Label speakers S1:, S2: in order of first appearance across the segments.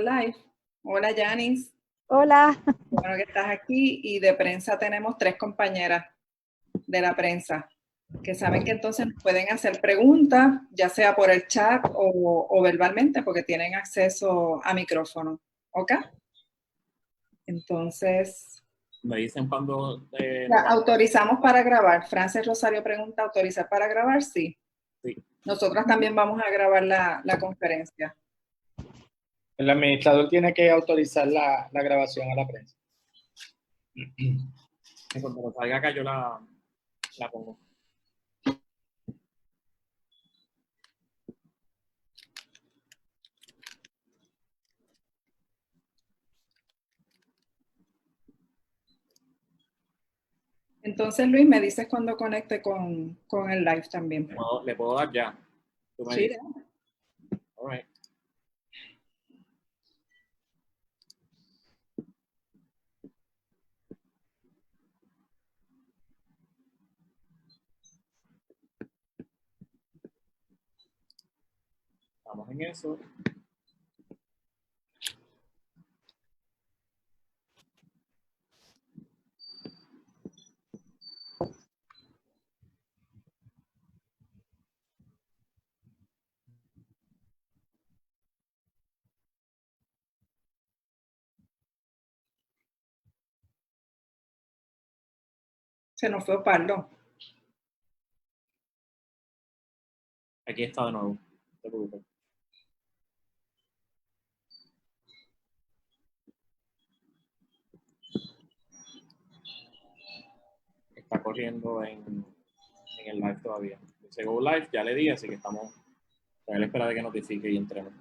S1: al live. Hola, Yanis.
S2: Hola.
S1: Bueno que estás aquí. Y de prensa tenemos 3 compañeras de la prensa que saben que entonces nos pueden hacer preguntas, ya sea por el chat o verbalmente, porque tienen acceso a micrófono. ¿Ok? Entonces,
S3: me dicen cuando...
S1: autorizamos para grabar. Frances Rosario pregunta, ¿autorizar para grabar? Sí.
S3: Sí.
S1: Nosotras también vamos a grabar la conferencia.
S4: El administrador tiene que autorizar la grabación a la prensa.
S3: Cuando salga acá yo la pongo.
S1: Entonces, Luis, me dices cuando conecte con el live también.
S3: Le puedo dar ya. Tú me
S1: Sí,
S3: dices. All right. Estamos en eso.
S1: se nos fue Osvaldo.
S3: Aquí está de nuevo. No te preocupes. Está corriendo en el live todavía. Ese Go Live ya le di, así que estamos a la espera de que notifique y entremos.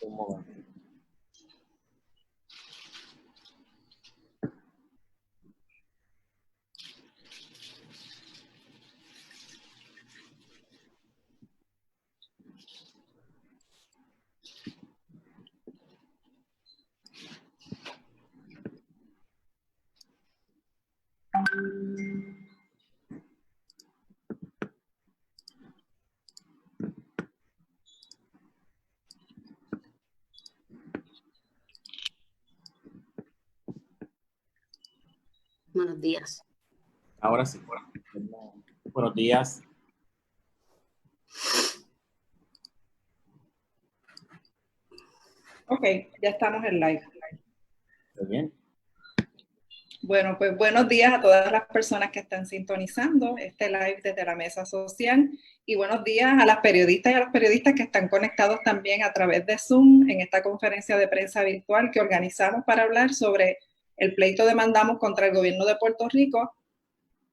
S3: Un momento.
S5: Buenos días.
S3: Ahora sí. Buenos días.
S1: Ok, ya estamos en live.
S3: ¿Está bien?
S1: Bueno, pues buenos días a todas las personas que están sintonizando este live desde la mesa social y buenos días a las periodistas y a los periodistas que están conectados también a través de Zoom en esta conferencia de prensa virtual que organizamos para hablar sobre el pleito demandamos contra el gobierno de Puerto Rico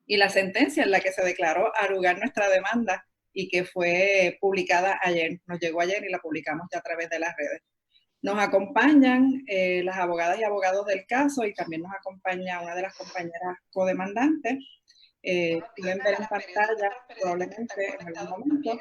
S1: y la sentencia en la que se declaró arugar nuestra demanda y que fue publicada ayer, nos llegó ayer y la publicamos ya a través de las redes. Nos acompañan las abogadas y abogados del caso y también nos acompaña una de las compañeras codemandantes. Pueden ver en pantalla probablemente en algún momento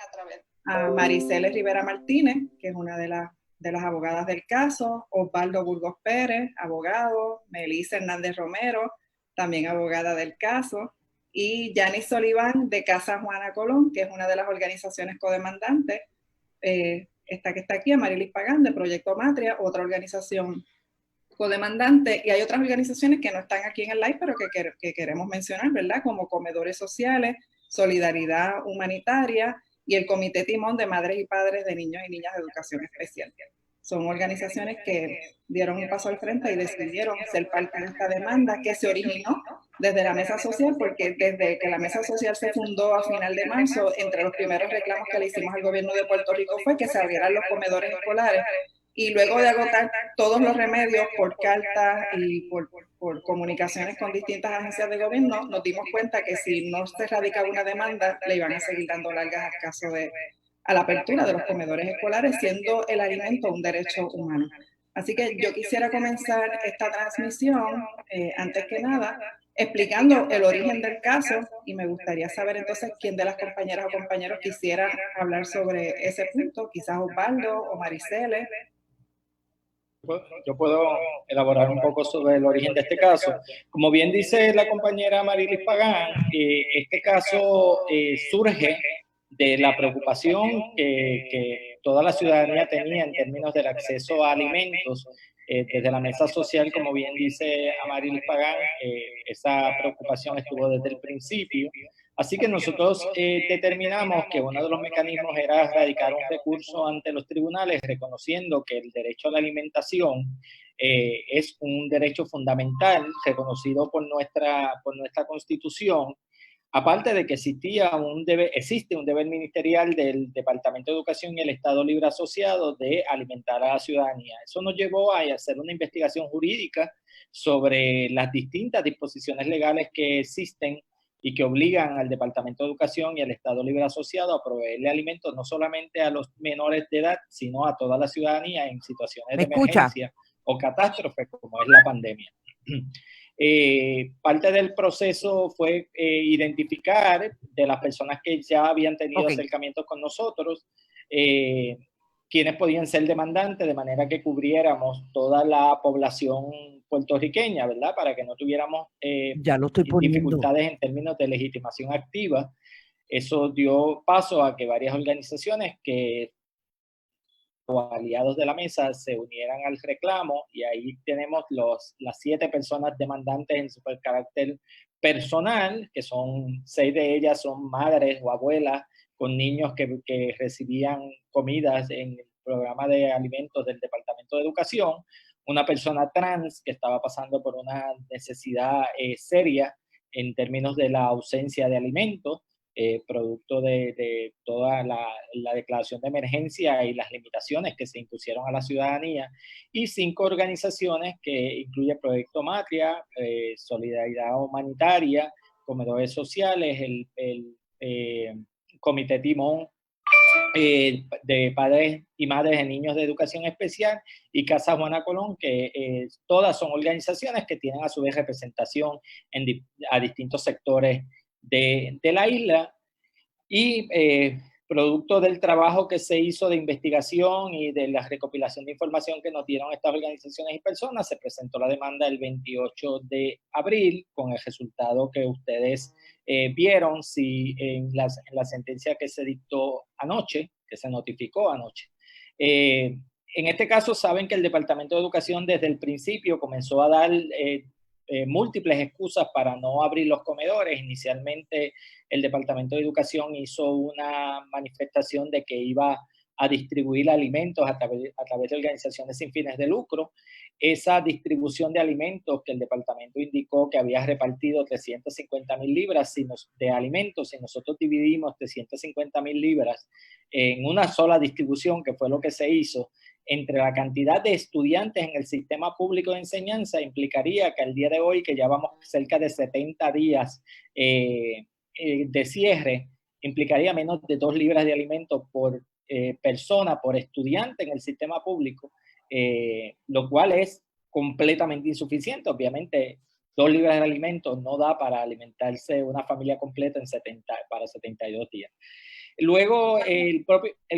S1: a Mariceles Rivera Martínez, que es una de las abogadas del caso, Osvaldo Burgos Pérez, abogado, Melissa Hernández Romero, también abogada del caso, y Yanis Sullivan de Casa Juana Colón, que es una de las organizaciones codemandantes. esta que está aquí, Amarilis Pagán, de Proyecto Matria, otra organización codemandante, y hay otras organizaciones que no están aquí en el live, pero que queremos mencionar, ¿verdad? Como Comedores Sociales, Solidaridad Humanitaria y el Comité Timón de Madres y Padres de Niños y Niñas de Educación Especial. Son organizaciones que dieron un paso al frente y decidieron ser parte de esta demanda que se originó desde la Mesa Social, porque desde que la Mesa Social se fundó a final de marzo, entre los primeros reclamos que le hicimos al gobierno de Puerto Rico fue que se abrieran los comedores escolares, y luego de agotar todos los remedios por cartas y por comunicaciones con distintas agencias de gobierno, nos dimos cuenta que si no se radicaba una demanda, le iban a seguir dando largas al caso a la apertura de los comedores escolares, siendo el alimento un derecho humano. Así que yo quisiera comenzar esta transmisión, antes que nada, explicando el origen del caso, y me gustaría saber entonces quién de las compañeras o compañeros quisiera hablar sobre ese punto, quizás Osvaldo o Maricele.
S4: Yo puedo elaborar un poco sobre el origen de este caso. Como bien dice la compañera Amarilis Pagán, este caso surge de la preocupación que toda la ciudadanía tenía en términos del acceso a alimentos. Desde la Mesa Social, como bien dice Amarilis Pagán, esa preocupación estuvo desde el principio. Así que nosotros determinamos que uno de los mecanismos era radicar un recurso ante los tribunales, reconociendo que el derecho a la alimentación es un derecho fundamental reconocido por nuestra Constitución, aparte de que existe un deber ministerial del Departamento de Educación y el Estado Libre Asociado de alimentar a la ciudadanía. Eso nos llevó a hacer una investigación jurídica sobre las distintas disposiciones legales que existen y que obligan al Departamento de Educación y al Estado Libre Asociado a proveerle alimentos no solamente a los menores de edad, sino a toda la ciudadanía en situaciones de emergencia o catástrofe, como es la pandemia. Parte del proceso fue identificar de las personas que ya habían tenido acercamientos con nosotros, quienes podían ser demandantes, de manera que cubriéramos toda la población puertorriqueña, ¿verdad? Para que no tuviéramos dificultades en términos de legitimación activa. Eso dio paso a que varias organizaciones o aliados de la mesa se unieran al reclamo, y ahí tenemos las 7 personas demandantes en su carácter personal, que son 6 de ellas son madres o abuelas con niños que recibían comidas en el programa de alimentos del Departamento de Educación, una persona trans que estaba pasando por una necesidad seria en términos de la ausencia de alimentos, producto de toda la declaración de emergencia y las limitaciones que se impusieron a la ciudadanía, y 5 organizaciones que incluye Proyecto Matria, Solidaridad Humanitaria, Comedores Sociales, el Comité Timón de Padres y Madres de Niños de Educación Especial, y Casa Juana Colón, que todas son organizaciones que tienen a su vez representación a distintos sectores de la isla, y producto del trabajo que se hizo de investigación y de la recopilación de información que nos dieron estas organizaciones y personas, se presentó la demanda el 28 de abril con el resultado que ustedes vieron en la sentencia que se dictó anoche, que se notificó anoche. En este caso saben que el Departamento de Educación desde el principio comenzó a dar múltiples excusas para no abrir los comedores. Inicialmente el Departamento de Educación hizo una manifestación de que iba a distribuir alimentos a través de organizaciones sin fines de lucro. Esa distribución de alimentos que el departamento indicó que había repartido 350,000 libras de alimentos, si nosotros dividimos 350,000 libras en una sola distribución, que fue lo que se hizo, entre la cantidad de estudiantes en el sistema público de enseñanza, implicaría que al día de hoy, que ya vamos cerca de 70 días de cierre, implicaría menos de 2 libras de alimentos por persona, por estudiante en el sistema público, lo cual es completamente insuficiente. Obviamente, 2 libras de alimentos no da para alimentarse una familia completa para 72 días. Luego el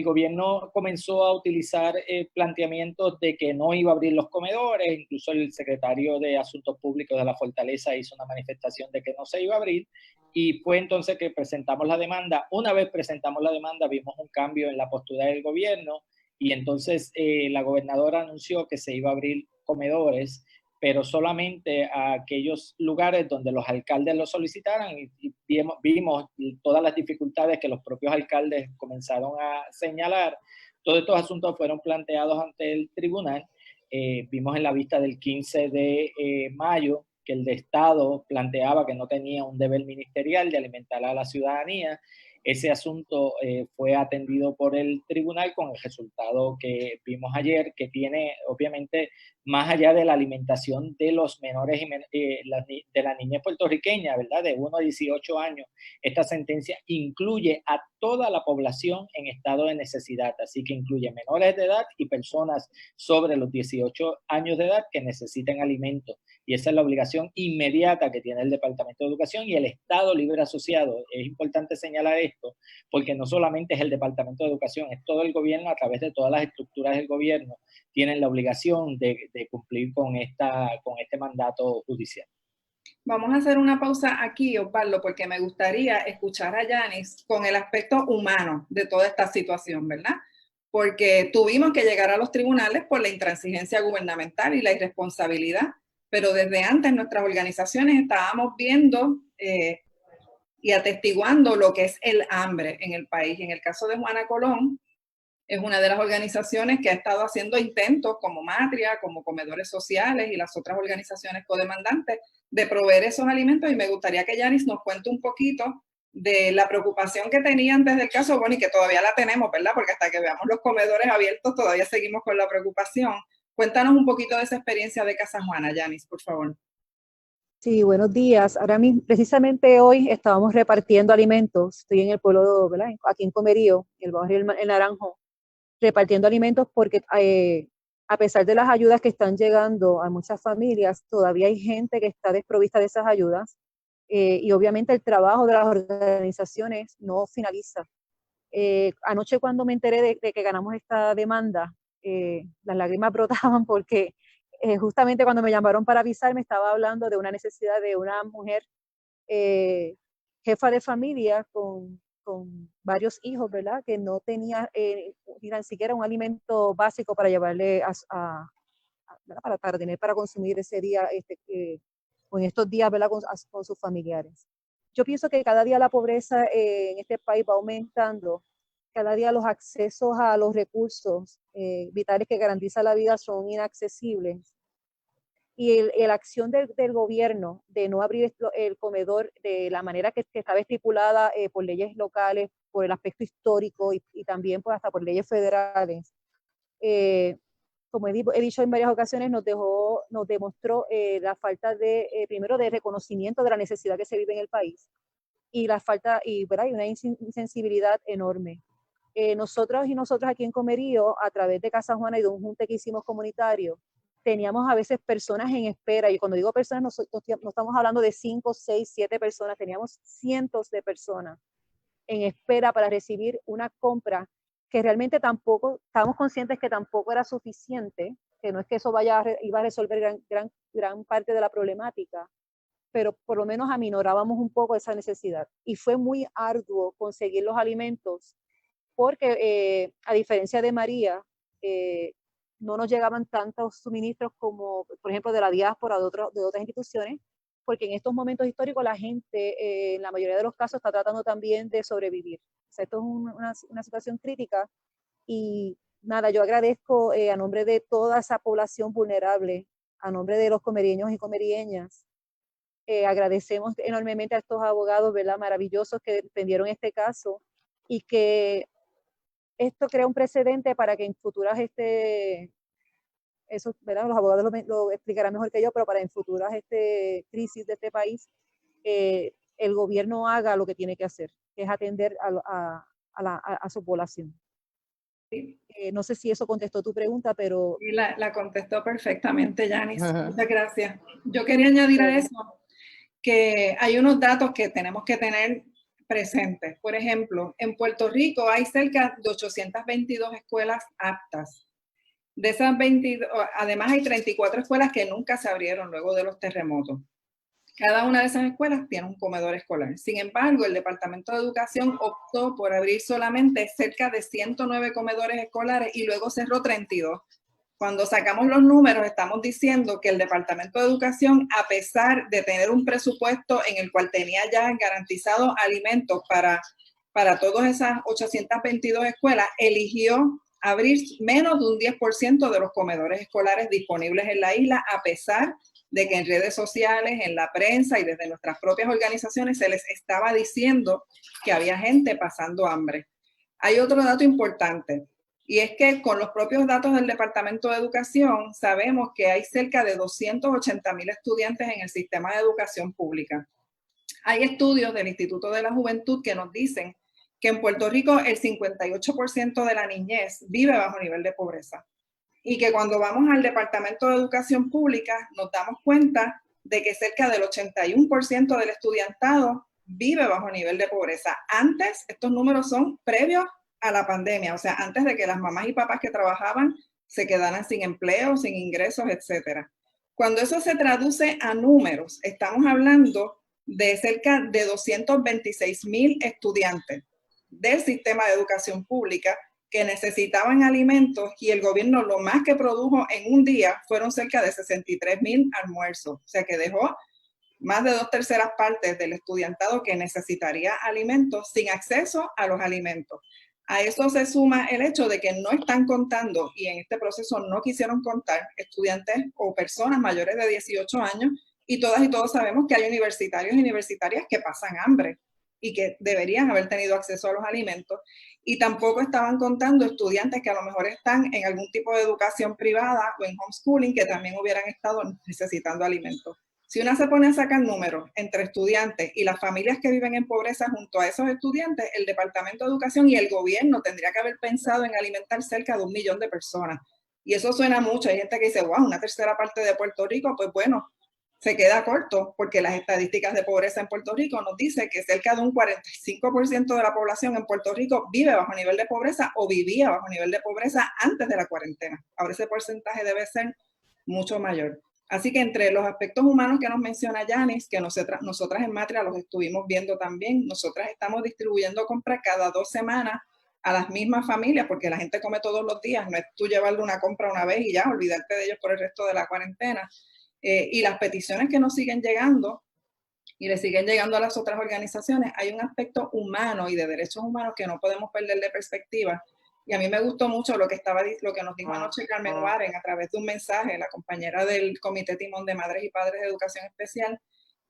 S4: gobierno comenzó a utilizar planteamientos de que no iba a abrir los comedores. Incluso el secretario de Asuntos Públicos de la Fortaleza hizo una manifestación de que no se iba a abrir, y fue entonces que presentamos la demanda. Una vez presentamos la demanda, vimos un cambio en la postura del gobierno y entonces la gobernadora anunció que se iba a abrir comedores, pero solamente a aquellos lugares donde los alcaldes lo solicitaran, y vimos todas las dificultades que los propios alcaldes comenzaron a señalar. Todos estos asuntos fueron planteados ante el tribunal. Vimos en la vista del 15 de mayo que el de Estado planteaba que no tenía un deber ministerial de alimentar a la ciudadanía. Ese asunto fue atendido por el tribunal con el resultado que vimos ayer, que tiene, obviamente, más allá de la alimentación de los menores y de la niñez puertorriqueña, ¿verdad? De 1 a 18 años, esta sentencia incluye a toda la población en estado de necesidad, así que incluye menores de edad y personas sobre los 18 años de edad que necesiten alimentos. Y esa es la obligación inmediata que tiene el Departamento de Educación y el Estado Libre Asociado. Es importante señalar esto, porque no solamente es el Departamento de Educación, es todo el gobierno a través de todas las estructuras del gobierno, tienen la obligación de cumplir con este mandato judicial.
S1: Vamos a hacer una pausa aquí, Osvaldo, porque me gustaría escuchar a Yanis con el aspecto humano de toda esta situación, ¿verdad? Porque tuvimos que llegar a los tribunales por la intransigencia gubernamental y la irresponsabilidad, pero desde antes nuestras organizaciones estábamos viendo y atestiguando lo que es el hambre en el país. En el caso de Juana Colón, es una de las organizaciones que ha estado haciendo intentos como Matria, como Comedores Sociales y las otras organizaciones codemandantes de proveer esos alimentos, y me gustaría que Yanis nos cuente un poquito de la preocupación que tenían desde el caso, bueno, y que todavía la tenemos, ¿verdad? Porque hasta que veamos los comedores abiertos todavía seguimos con la preocupación. Cuéntanos un poquito de esa experiencia de Casa Juana, Yanis, por favor.
S2: Sí, buenos días. Ahora mismo, precisamente hoy estábamos repartiendo alimentos. Estoy en el pueblo, ¿verdad? Aquí en Comerío, en el barrio El Naranjo, repartiendo alimentos porque a pesar de las ayudas que están llegando a muchas familias, todavía hay gente que está desprovista de esas ayudas y obviamente el trabajo de las organizaciones no finaliza. Anoche cuando me enteré de que ganamos esta demanda, las lágrimas brotaban porque justamente cuando me llamaron para avisar me estaba hablando de una necesidad de una mujer jefa de familia con varios hijos, ¿verdad? Que no tenía ni tan siquiera un alimento básico para llevarle para tener para consumir ese día o en estos días, ¿verdad? Con sus familiares. Yo pienso que cada día la pobreza en este país va aumentando, cada día los accesos a los recursos vitales que garantizan la vida son inaccesibles. Y la acción del gobierno de no abrir el comedor de la manera que estaba estipulada por leyes locales, por el aspecto histórico y también pues, hasta por leyes federales, como he dicho en varias ocasiones, nos demostró la falta primero de reconocimiento de la necesidad que se vive en el país y la falta, ¿verdad? Y una insensibilidad enorme. Nosotros y nosotras aquí en Comerío, a través de Casa Juana y de un junte que hicimos comunitario, teníamos a veces personas en espera, y cuando digo personas no estamos hablando de 5, 6, 7 personas, teníamos cientos de personas en espera para recibir una compra que realmente tampoco, estábamos conscientes que tampoco era suficiente, que no es que eso iba a resolver gran parte de la problemática, pero por lo menos aminorábamos un poco esa necesidad. Y fue muy arduo conseguir los alimentos, porque a diferencia de María, no nos llegaban tantos suministros como, por ejemplo, de la diáspora, de otras instituciones, porque en estos momentos históricos la gente, en la mayoría de los casos, está tratando también de sobrevivir. O sea, esto es una situación crítica y nada, yo agradezco a nombre de toda esa población vulnerable, a nombre de los comerieños y comerieñas, agradecemos enormemente a estos abogados, ¿verdad? Maravillosos que defendieron este caso y que esto crea un precedente para que en futuras, eso, ¿verdad? Los abogados lo explicarán mejor que yo, pero para en futuras crisis de este país, el gobierno haga lo que tiene que hacer, que es atender a su población.
S1: Sí.
S2: No sé si eso contestó tu pregunta, pero...
S1: Sí, la contestó perfectamente, Yanis. Muchas gracias. Yo quería añadir a eso que hay unos datos que tenemos que tener presentes. Por ejemplo, en Puerto Rico hay cerca de 822 escuelas aptas. De esas 22, además hay 34 escuelas que nunca se abrieron luego de los terremotos. Cada una de esas escuelas tiene un comedor escolar. Sin embargo, el Departamento de Educación optó por abrir solamente cerca de 109 comedores escolares y luego cerró 32. Cuando sacamos los números, estamos diciendo que el Departamento de Educación, a pesar de tener un presupuesto en el cual tenía ya garantizado alimentos para todas esas 822 escuelas, eligió abrir menos de un 10% de los comedores escolares disponibles en la isla, a pesar de que en redes sociales, en la prensa y desde nuestras propias organizaciones se les estaba diciendo que había gente pasando hambre. Hay otro dato importante, y es que con los propios datos del Departamento de Educación sabemos que hay cerca de 280,000 estudiantes en el sistema de educación pública. Hay estudios del Instituto de la Juventud que nos dicen que en Puerto Rico el 58% de la niñez vive bajo nivel de pobreza. Y que cuando vamos al Departamento de Educación Pública nos damos cuenta de que cerca del 81% del estudiantado vive bajo nivel de pobreza. Antes, estos números son previos a la pandemia, o sea, antes de que las mamás y papás que trabajaban se quedaran sin empleo, sin ingresos, etc. Cuando eso se traduce a números, estamos hablando de cerca de 226,000 estudiantes del sistema de educación pública que necesitaban alimentos y el gobierno lo más que produjo en un día fueron cerca de 63,000 almuerzos. O sea que dejó más de 2/3 partes del estudiantado que necesitaría alimentos sin acceso a los alimentos. A eso se suma el hecho de que no están contando y en este proceso no quisieron contar estudiantes o personas mayores de 18 años y todas y todos sabemos que hay universitarios y universitarias que pasan hambre y que deberían haber tenido acceso a los alimentos. Y tampoco estaban contando estudiantes que a lo mejor están en algún tipo de educación privada o en homeschooling que también hubieran estado necesitando alimentos. Si una se pone a sacar números entre estudiantes y las familias que viven en pobreza junto a esos estudiantes, el Departamento de Educación y el gobierno tendría que haber pensado en alimentar cerca de 1 millón de personas. Y eso suena mucho. Hay gente que dice, wow, 1/3 parte de Puerto Rico, pues bueno, se queda corto porque las estadísticas de pobreza en Puerto Rico nos dicen que cerca de un 45% de la población en Puerto Rico vive bajo nivel de pobreza o vivía bajo nivel de pobreza antes de la cuarentena. Ahora ese porcentaje debe ser mucho mayor. Así que entre los aspectos humanos que nos menciona Yanis, que nosotras en Matria los estuvimos viendo también, nosotras estamos distribuyendo compras cada 2 semanas a las mismas familias, porque la gente come todos los días, no es tú llevarle una compra una vez y ya, olvidarte de ellos por el resto de la cuarentena. Y las peticiones que nos siguen llegando y le siguen llegando a las otras organizaciones, hay un aspecto humano y de derechos humanos que no podemos perder de perspectiva. Y a mí me gustó mucho lo que nos dijo anoche Carmen Warren a través de un mensaje, la compañera del Comité Timón de Madres y Padres de Educación Especial,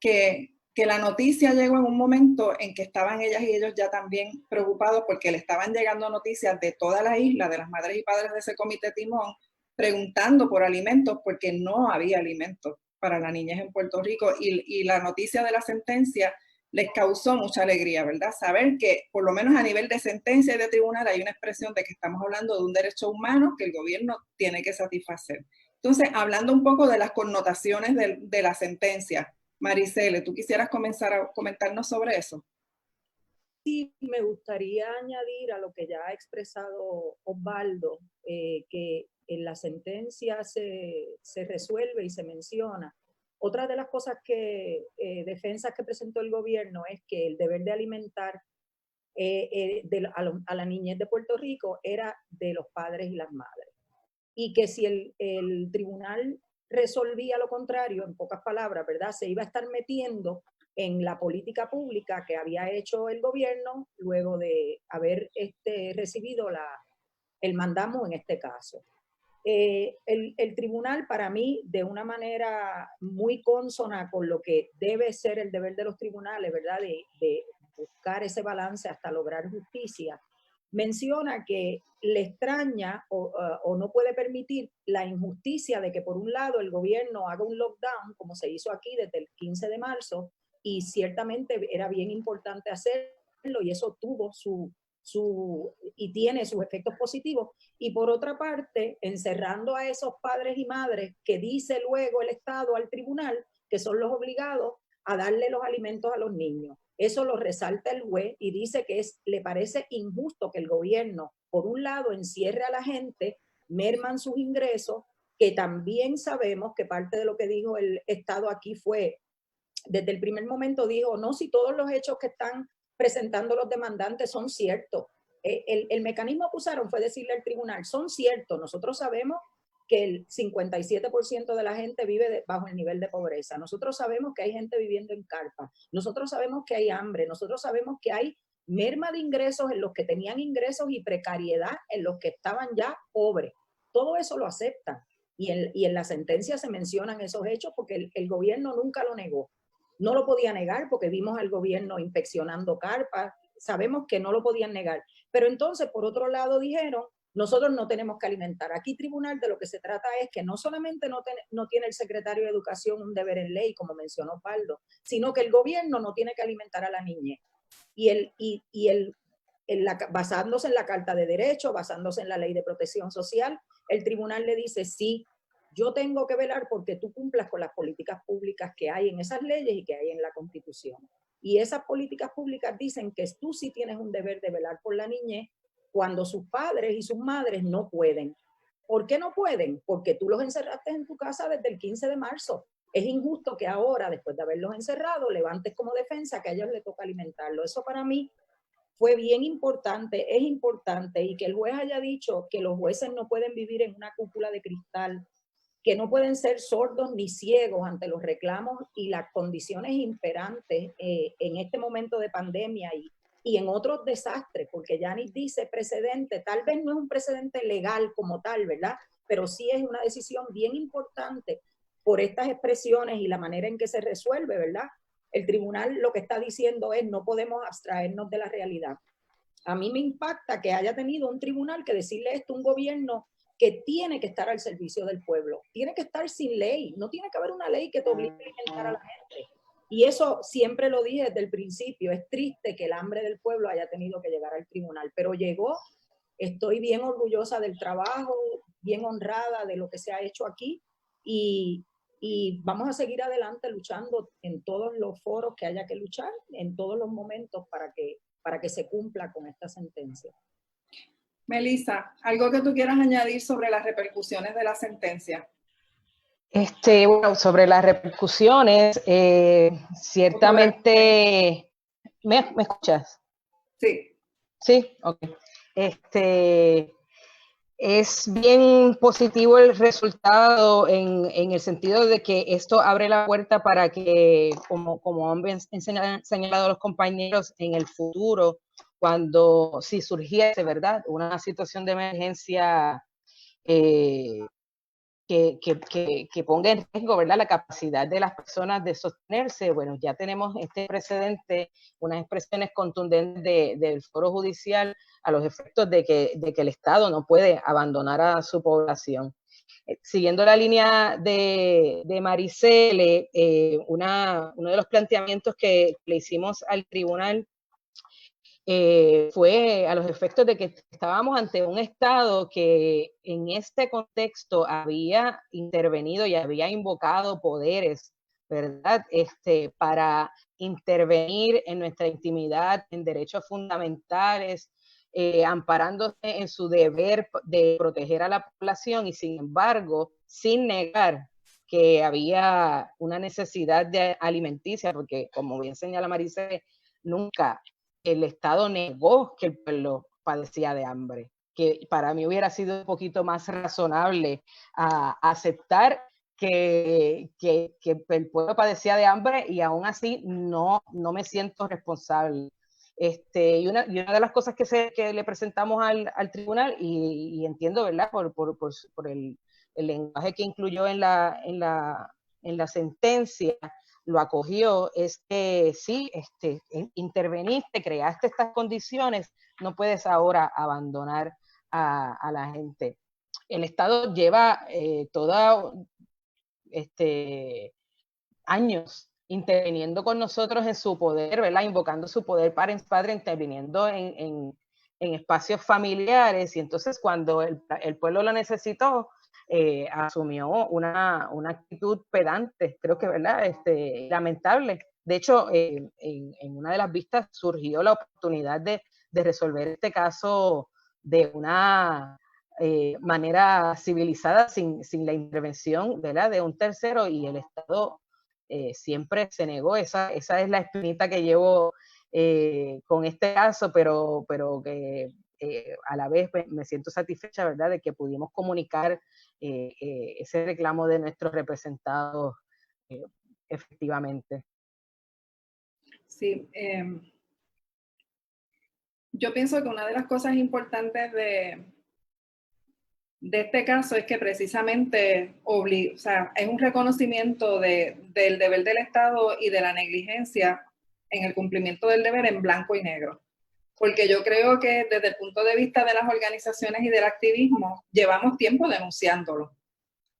S1: que la noticia llegó en un momento en que estaban ellas y ellos ya también preocupados porque le estaban llegando noticias de toda la isla, de las madres y padres de ese Comité Timón, preguntando por alimentos porque no había alimentos para la niñez en Puerto Rico y la noticia de la sentencia les causó mucha alegría, ¿verdad? Saber que por lo menos a nivel de sentencia y de tribunal hay una expresión de que estamos hablando de un derecho humano que el gobierno tiene que satisfacer. Entonces, hablando un poco de las connotaciones de la sentencia, Maricele, ¿tú quisieras comenzar a comentarnos sobre eso?
S2: Sí, me gustaría añadir a lo que ya ha expresado Osvaldo, que en la sentencia se resuelve y se menciona. Otra de las cosas defensas que presentó el gobierno es que el deber de alimentar a la niñez de Puerto Rico era de los padres y las madres. Y que si el tribunal resolvía lo contrario, en pocas palabras, ¿verdad? Se iba a estar metiendo en la política pública que había hecho el gobierno luego de haber recibido el mandamo en este caso. El tribunal, para mí, de una manera muy consona con lo que debe ser el deber de los tribunales, ¿verdad? De buscar ese balance hasta lograr justicia, menciona que le extraña o no puede permitir la injusticia de que por un lado el gobierno haga un lockdown, como se hizo aquí desde el 15 de marzo, y ciertamente era bien importante hacerlo y eso tuvo y tiene sus efectos positivos, y por otra parte encerrando a esos padres y madres que dice luego el Estado al tribunal que son los obligados a darle los alimentos a los niños. Eso lo resalta el juez y dice que le parece injusto que el gobierno por un lado encierre a la gente, merman sus ingresos, que también sabemos que parte de lo que dijo el Estado aquí fue
S6: desde el primer momento dijo, no, si todos los hechos que están presentando los demandantes son ciertos. El mecanismo que usaron fue decirle al tribunal, son ciertos, nosotros sabemos que el 57% de la gente vive bajo el nivel de pobreza, nosotros sabemos que hay gente viviendo en carpa, nosotros sabemos que hay hambre, nosotros sabemos que hay merma de ingresos en los que tenían ingresos y precariedad en los que estaban ya pobres. Todo eso lo aceptan. Y en la sentencia se mencionan esos hechos porque el gobierno nunca lo negó. No lo podía negar porque vimos al gobierno inspeccionando carpas, sabemos que no lo podían negar. Pero entonces, por otro lado, dijeron, nosotros no tenemos que alimentar. Aquí, tribunal, de lo que se trata es que no solamente no tiene el secretario de Educación un deber en ley, como mencionó Paldo, sino que el gobierno no tiene que alimentar a la niñez. Basándose en la Carta de Derechos, basándose en la Ley de Protección Social, el tribunal le dice, sí, yo tengo que velar porque tú cumplas con las políticas públicas que hay en esas leyes y que hay en la Constitución. Y esas políticas públicas dicen que tú sí tienes un deber de velar por la niñez cuando sus padres y sus madres no pueden. ¿Por qué no pueden? Porque tú los encerraste en tu casa desde el 15 de marzo. Es injusto que ahora, después de haberlos encerrado, levantes como defensa que a ellos les toca alimentarlo. Eso para mí fue bien importante, es importante, y que el juez haya dicho que los jueces no pueden vivir en una cúpula de cristal, que no pueden ser sordos ni ciegos ante los reclamos y las condiciones imperantes en este momento de pandemia y en otros desastres, porque Yanis dice precedente, tal vez no es un precedente legal como tal, ¿verdad? Pero sí es una decisión bien importante por estas expresiones y la manera en que se resuelve, ¿verdad? El tribunal lo que está diciendo es no podemos abstraernos de la realidad. A mí me impacta que haya tenido un tribunal que decirle esto a un gobierno que tiene que estar al servicio del pueblo, tiene que estar sin ley, no tiene que haber una ley que te obligue a alimentar a la gente. Y eso siempre lo dije desde el principio, es triste que el hambre del pueblo haya tenido que llegar al tribunal, pero llegó. Estoy bien orgullosa del trabajo, bien honrada de lo que se ha hecho aquí y vamos a seguir adelante luchando en todos los foros que haya que luchar, en todos los momentos para que se cumpla con esta sentencia.
S1: Melissa, ¿algo que tú quieras añadir sobre las repercusiones de la sentencia?
S7: Bueno, sobre las repercusiones, ciertamente... ¿Me escuchas?
S1: Sí.
S7: Sí, ok. Es bien positivo el resultado en el sentido de que esto abre la puerta para que, como han señalado los compañeros, en el futuro, cuando si surgiese, ¿verdad?, una situación de emergencia que ponga en riesgo, ¿verdad?, la capacidad de las personas de sostenerse. Bueno, ya tenemos este precedente, unas expresiones contundentes del Foro Judicial a los efectos de que el Estado no puede abandonar a su población. Siguiendo la línea de Maricele, uno de los planteamientos que le hicimos al tribunal fue a los efectos de que estábamos ante un Estado que en este contexto había intervenido y había invocado poderes, ¿verdad?, para intervenir en nuestra intimidad, en derechos fundamentales, amparándose en su deber de proteger a la población y, sin embargo, sin negar que había una necesidad de alimenticia, porque, como bien señala Maricele, nunca el Estado negó que el pueblo padecía de hambre, que para mí hubiera sido un poquito más razonable aceptar que el pueblo padecía de hambre y aún así no me siento responsable. Y una de las cosas que le presentamos al tribunal, y entiendo, ¿verdad?, por el lenguaje que incluyó en la sentencia, lo acogió, es que sí, interveniste, creaste estas condiciones, no puedes ahora abandonar a la gente. El Estado lleva años interviniendo con nosotros en su poder, ¿verdad?, invocando su poder padre, interviniendo en espacios familiares, y entonces cuando el pueblo lo necesitó, asumió una actitud pedante, creo que, ¿verdad?, lamentable. De hecho, en una de las vistas surgió la oportunidad de resolver este caso de una manera civilizada, sin la intervención, ¿verdad?, de un tercero, y el Estado siempre se negó. Esa es la espinita que llevo con este caso, pero que a la vez me siento satisfecha, ¿verdad?, de que pudimos comunicar ese reclamo de nuestros representados efectivamente.
S1: Sí, yo pienso que una de las cosas importantes de este caso es que precisamente o sea, es un reconocimiento del deber del Estado y de la negligencia en el cumplimiento del deber en blanco y negro. Porque yo creo que desde el punto de vista de las organizaciones y del activismo, llevamos tiempo denunciándolo.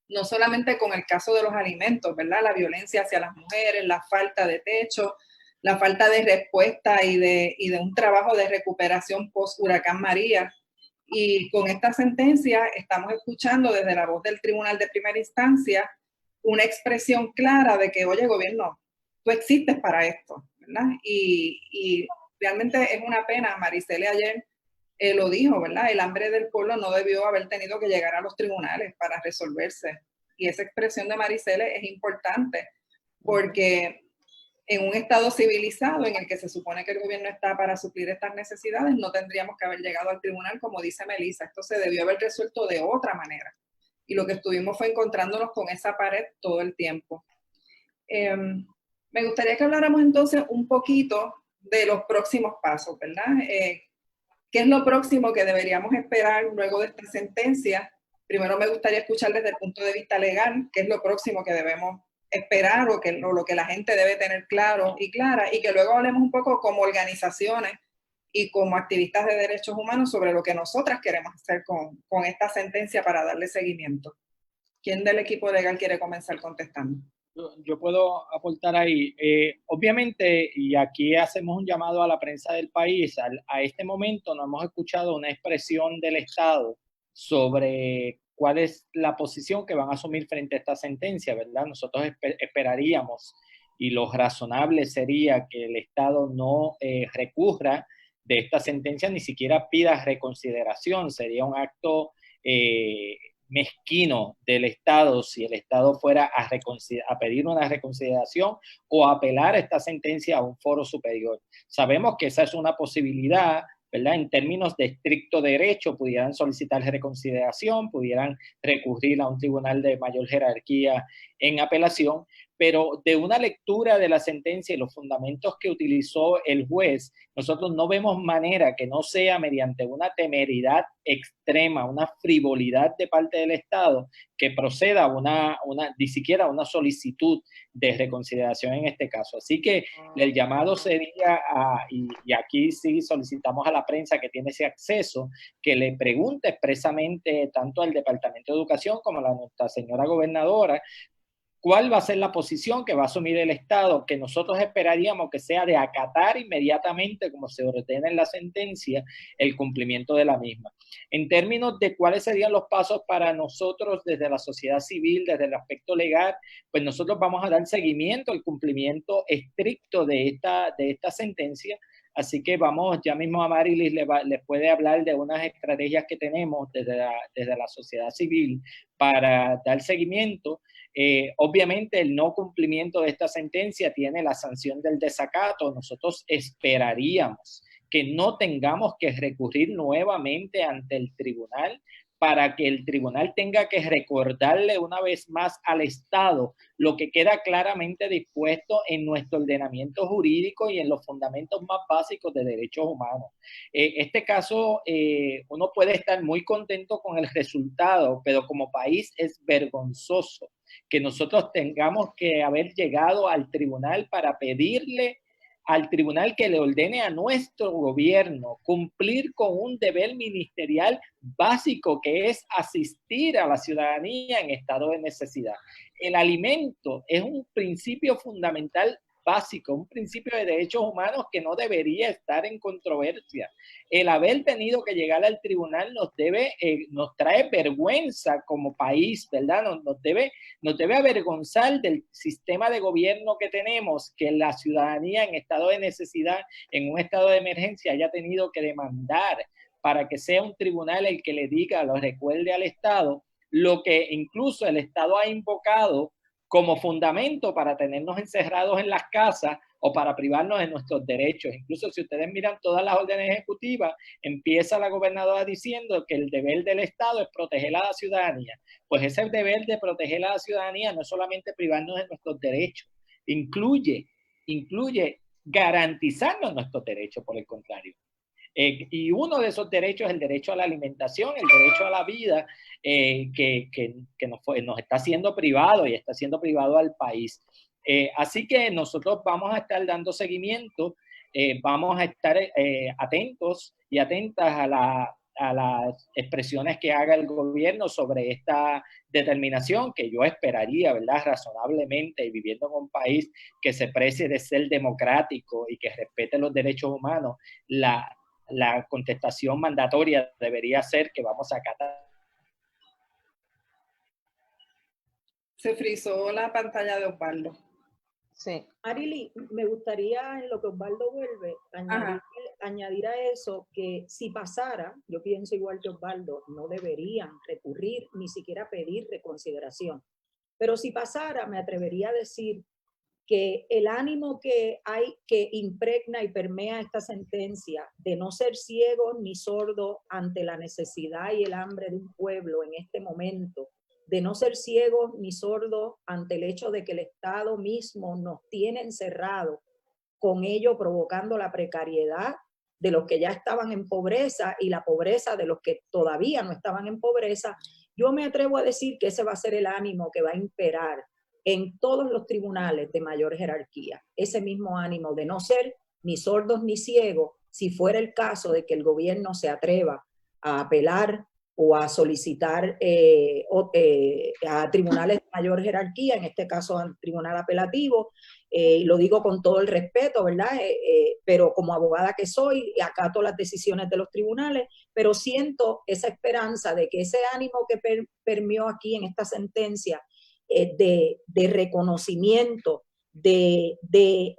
S1: No solamente con el caso de los alimentos, ¿verdad? La violencia hacia las mujeres, la falta de techo, la falta de respuesta y de un trabajo de recuperación post-huracán María. Y con esta sentencia estamos escuchando desde la voz del Tribunal de Primera Instancia una expresión clara de que, oye, gobierno, tú existes para esto, ¿verdad? Y realmente es una pena, Maricele ayer lo dijo, ¿verdad? El hambre del pueblo no debió haber tenido que llegar a los tribunales para resolverse. Y esa expresión de Maricele es importante porque en un estado civilizado en el que se supone que el gobierno está para suplir estas necesidades, no tendríamos que haber llegado al tribunal, como dice Melissa. Esto se debió haber resuelto de otra manera. Y lo que estuvimos fue encontrándonos con esa pared todo el tiempo. Me gustaría que habláramos entonces un poquito de los próximos pasos, ¿verdad? ¿Qué es lo próximo que deberíamos esperar luego de esta sentencia? Primero me gustaría escuchar desde el punto de vista legal, qué es lo próximo que debemos esperar o lo que la gente debe tener claro y clara, y que luego hablemos un poco como organizaciones y como activistas de derechos humanos sobre lo que nosotras queremos hacer con esta sentencia para darle seguimiento. ¿Quién del equipo legal quiere comenzar contestando?
S4: Yo puedo aportar ahí. Obviamente, y aquí hacemos un llamado a la prensa del país, a este momento no hemos escuchado una expresión del Estado sobre cuál es la posición que van a asumir frente a esta sentencia, ¿verdad? Nosotros esperaríamos, y lo razonable sería que el Estado no recurra de esta sentencia, ni siquiera pida reconsideración. Sería un acto mezquino del Estado si el Estado fuera a pedir una reconsideración o a apelar a esta sentencia a un foro superior. Sabemos que esa es una posibilidad, ¿verdad? En términos de estricto derecho, pudieran solicitar reconsideración, pudieran recurrir a un tribunal de mayor jerarquía en apelación, pero de una lectura de la sentencia y los fundamentos que utilizó el juez, nosotros no vemos manera que no sea mediante una temeridad extrema, una frivolidad de parte del Estado, que proceda ni siquiera una solicitud de reconsideración en este caso. Así que el llamado sería, y aquí sí solicitamos a la prensa que tiene ese acceso, que le pregunte expresamente tanto al Departamento de Educación como a nuestra señora gobernadora, ¿cuál va a ser la posición que va a asumir el Estado? Que nosotros esperaríamos que sea de acatar inmediatamente, como se ordena en la sentencia, el cumplimiento de la misma. En términos de cuáles serían los pasos para nosotros desde la sociedad civil, desde el aspecto legal, pues nosotros vamos a dar seguimiento al cumplimiento estricto de esta sentencia. Así que vamos, ya mismo a Marilis les puede hablar de unas estrategias que tenemos desde la sociedad civil para dar seguimiento. Obviamente el no cumplimiento de esta sentencia tiene la sanción del desacato. Nosotros esperaríamos que no tengamos que recurrir nuevamente ante el tribunal para que el tribunal tenga que recordarle una vez más al Estado lo que queda claramente dispuesto en nuestro ordenamiento jurídico y en los fundamentos más básicos de derechos humanos. Este caso, uno puede estar muy contento con el resultado, pero como país es vergonzoso que nosotros tengamos que haber llegado al tribunal para pedirle al tribunal que le ordene a nuestro gobierno cumplir con un deber ministerial básico, que es asistir a la ciudadanía en estado de necesidad. El alimento es un principio fundamental básico, un principio de derechos humanos que no debería estar en controversia. El haber tenido que llegar al tribunal nos trae vergüenza como país, ¿verdad? Nos debe avergonzar del sistema de gobierno que tenemos, que la ciudadanía en estado de necesidad, en un estado de emergencia, haya tenido que demandar para que sea un tribunal el que le diga, lo recuerde al Estado, lo que incluso el Estado ha invocado como fundamento para tenernos encerrados en las casas o para privarnos de nuestros derechos. Incluso si ustedes miran todas las órdenes ejecutivas, empieza la gobernadora diciendo que el deber del Estado es proteger a la ciudadanía. Pues ese deber de proteger a la ciudadanía no es solamente privarnos de nuestros derechos, incluye garantizarnos nuestros derechos, por el contrario. Y uno de esos derechos es el derecho a la alimentación, el derecho a la vida, que nos está siendo privado y está siendo privado al país. Así que nosotros vamos a estar dando seguimiento, vamos a estar atentos y atentas a las expresiones que haga el gobierno sobre esta determinación, que yo esperaría, ¿verdad?, razonablemente, y viviendo en un país que se precie de ser democrático y que respete los derechos humanos, la contestación mandatoria debería ser que vamos a acatar.
S1: Se frizó la pantalla de Osvaldo.
S7: Sí.
S6: Arely, me gustaría, en lo que Osvaldo vuelve, añadir a eso que si pasara, yo pienso igual que Osvaldo, no deberían recurrir ni siquiera pedir reconsideración. Pero si pasara, me atrevería a decir que el ánimo que hay, que impregna y permea esta sentencia de no ser ciego ni sordo ante la necesidad y el hambre de un pueblo en este momento, de no ser ciegos ni sordos ante el hecho de que el Estado mismo nos tiene encerrados, con ello provocando la precariedad de los que ya estaban en pobreza y la pobreza de los que todavía no estaban en pobreza, yo me atrevo a decir que ese va a ser el ánimo que va a imperar en todos los tribunales de mayor jerarquía. Ese mismo ánimo de no ser ni sordos ni ciegos, si fuera el caso de que el gobierno se atreva a apelar o a solicitar a tribunales de mayor jerarquía, en este caso al tribunal apelativo, y lo digo con todo el respeto, ¿verdad? Pero como abogada que soy, acato las decisiones de los tribunales, pero siento esa esperanza de que ese ánimo que permeó aquí en esta sentencia de reconocimiento, de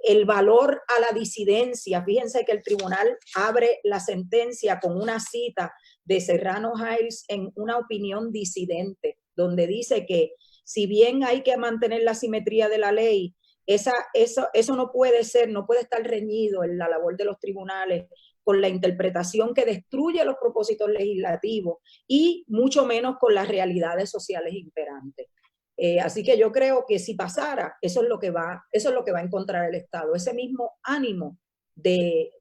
S6: el valor a la disidencia. Fíjense que el tribunal abre la sentencia con una cita de Serrano Hayes en una opinión disidente, donde dice que si bien hay que mantener la simetría de la ley, eso no puede ser, no puede estar reñido en la labor de los tribunales con la interpretación que destruye los propósitos legislativos y mucho menos con las realidades sociales imperantes. Así que yo creo que si pasara, eso es lo que va a encontrar el Estado, ese mismo ánimo de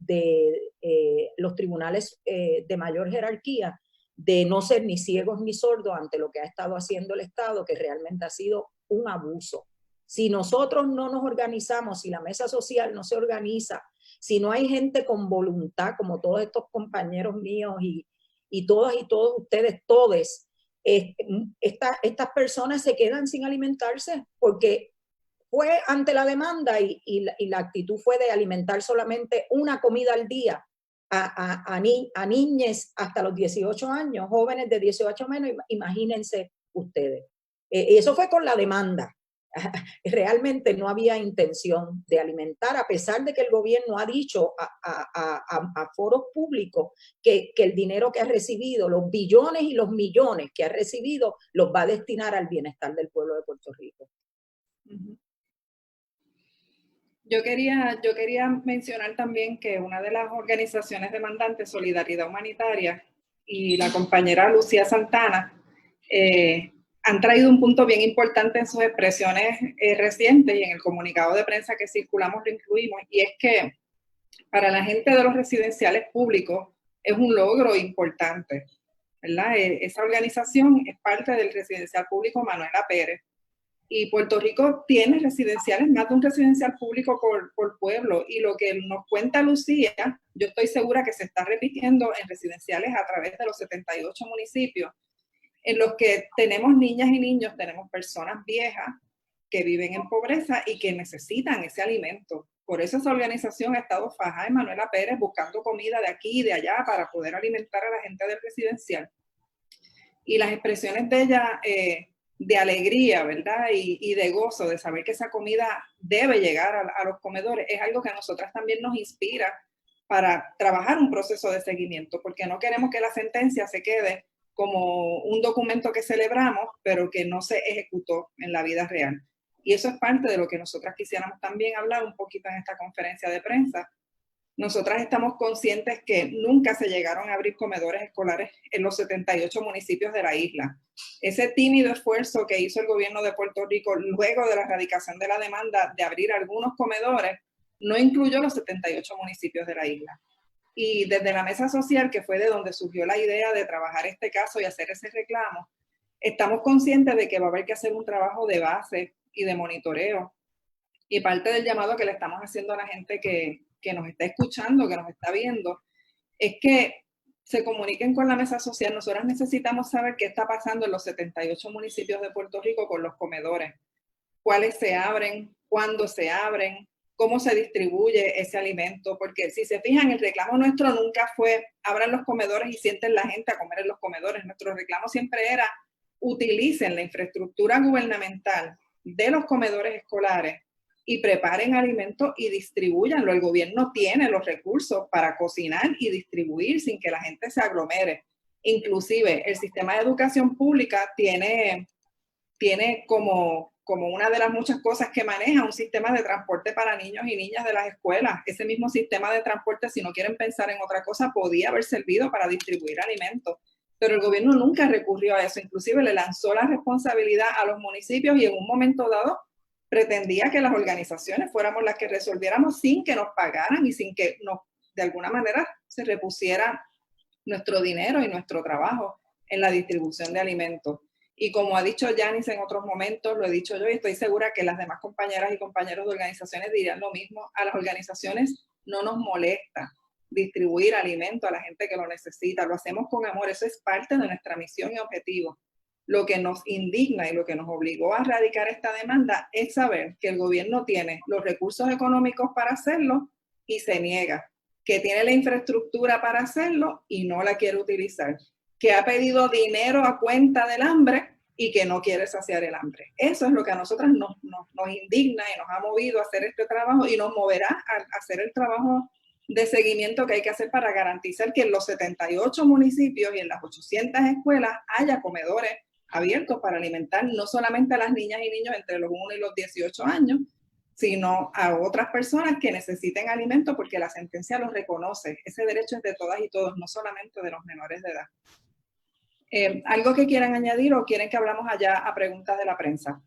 S6: los tribunales de mayor jerarquía, de no ser ni ciegos ni sordos ante lo que ha estado haciendo el Estado, que realmente ha sido un abuso. Si nosotros no nos organizamos, si la mesa social no se organiza, si no hay gente con voluntad, como todos estos compañeros míos y todas y todos ustedes, todes, estas personas se quedan sin alimentarse porque fue ante la demanda y la actitud fue de alimentar solamente una comida al día a niñas hasta los 18 años, jóvenes de 18 menos, imagínense ustedes. Eso fue con la demanda. Realmente no había intención de alimentar, a pesar de que el gobierno ha dicho a foros públicos que el dinero que ha recibido, los billones y los millones que ha recibido, los va a destinar al bienestar del pueblo de Puerto Rico.
S1: Yo quería mencionar también que una de las organizaciones demandantes, Solidaridad Humanitaria, y la compañera Lucía Santana, han traído un punto bien importante en sus expresiones recientes y en el comunicado de prensa que circulamos lo incluimos, y es que para la gente de los residenciales públicos es un logro importante, ¿verdad? Esa organización es parte del residencial público Manuela Pérez, y Puerto Rico tiene residenciales, más de un residencial público por pueblo, y lo que nos cuenta Lucía, yo estoy segura que se está repitiendo en residenciales a través de los 78 municipios, en los que tenemos niñas y niños, tenemos personas viejas que viven en pobreza y que necesitan ese alimento. Por eso esa organización ha estado fajada en Manuela Pérez buscando comida de aquí y de allá para poder alimentar a la gente del residencial. Y las expresiones de ella de alegría, ¿verdad? Y de gozo de saber que esa comida debe llegar a los comedores es algo que a nosotras también nos inspira para trabajar un proceso de seguimiento, porque no queremos que la sentencia se quede como un documento que celebramos, pero que no se ejecutó en la vida real. Y eso es parte de lo que nosotras quisiéramos también hablar un poquito en esta conferencia de prensa. Nosotras estamos conscientes que nunca se llegaron a abrir comedores escolares en los 78 municipios de la isla. Ese tímido esfuerzo que hizo el gobierno de Puerto Rico luego de la erradicación de la demanda de abrir algunos comedores no incluyó los 78 municipios de la isla. Y desde la mesa social, que fue de donde surgió la idea de trabajar este caso y hacer ese reclamo, estamos conscientes de que va a haber que hacer un trabajo de base y de monitoreo. Y parte del llamado que le estamos haciendo a la gente que nos está escuchando, que nos está viendo, es que se comuniquen con la mesa social. Nosotras necesitamos saber qué está pasando en los 78 municipios de Puerto Rico con los comedores. Cuáles se abren, cuándo se abren, cómo se distribuye ese alimento, porque si se fijan, el reclamo nuestro nunca fue abran los comedores y sienten la gente a comer en los comedores. Nuestro reclamo siempre era utilicen la infraestructura gubernamental de los comedores escolares y preparen alimentos y distribuyanlo. El gobierno tiene los recursos para cocinar y distribuir sin que la gente se aglomere. Inclusive el sistema de educación pública tiene como una de las muchas cosas que maneja un sistema de transporte para niños y niñas de las escuelas. Ese mismo sistema de transporte, si no quieren pensar en otra cosa, podía haber servido para distribuir alimentos. Pero el gobierno nunca recurrió a eso. Inclusive le lanzó la responsabilidad a los municipios y en un momento dado pretendía que las organizaciones fuéramos las que resolviéramos sin que nos pagaran y sin que de alguna manera se repusiera nuestro dinero y nuestro trabajo en la distribución de alimentos. Y como ha dicho Yanis en otros momentos, lo he dicho yo y estoy segura que las demás compañeras y compañeros de organizaciones dirían lo mismo. A las organizaciones no nos molesta distribuir alimento a la gente que lo necesita. Lo hacemos con amor. Eso es parte de nuestra misión y objetivo. Lo que nos indigna y lo que nos obligó a erradicar esta demanda es saber que el gobierno tiene los recursos económicos para hacerlo y se niega, que tiene la infraestructura para hacerlo y no la quiere utilizar, que ha pedido dinero a cuenta del hambre y que no quiere saciar el hambre. Eso es lo que a nosotras nos indigna y nos ha movido a hacer este trabajo y nos moverá a hacer el trabajo de seguimiento que hay que hacer para garantizar que en los 78 municipios y en las 800 escuelas haya comedores abiertos para alimentar no solamente a las niñas y niños entre los 1 y los 18 años, sino a otras personas que necesiten alimento porque la sentencia los reconoce. Ese derecho es de todas y todos, no solamente de los menores de edad. ¿Algo que quieran añadir o quieren que hablamos allá a preguntas de la prensa?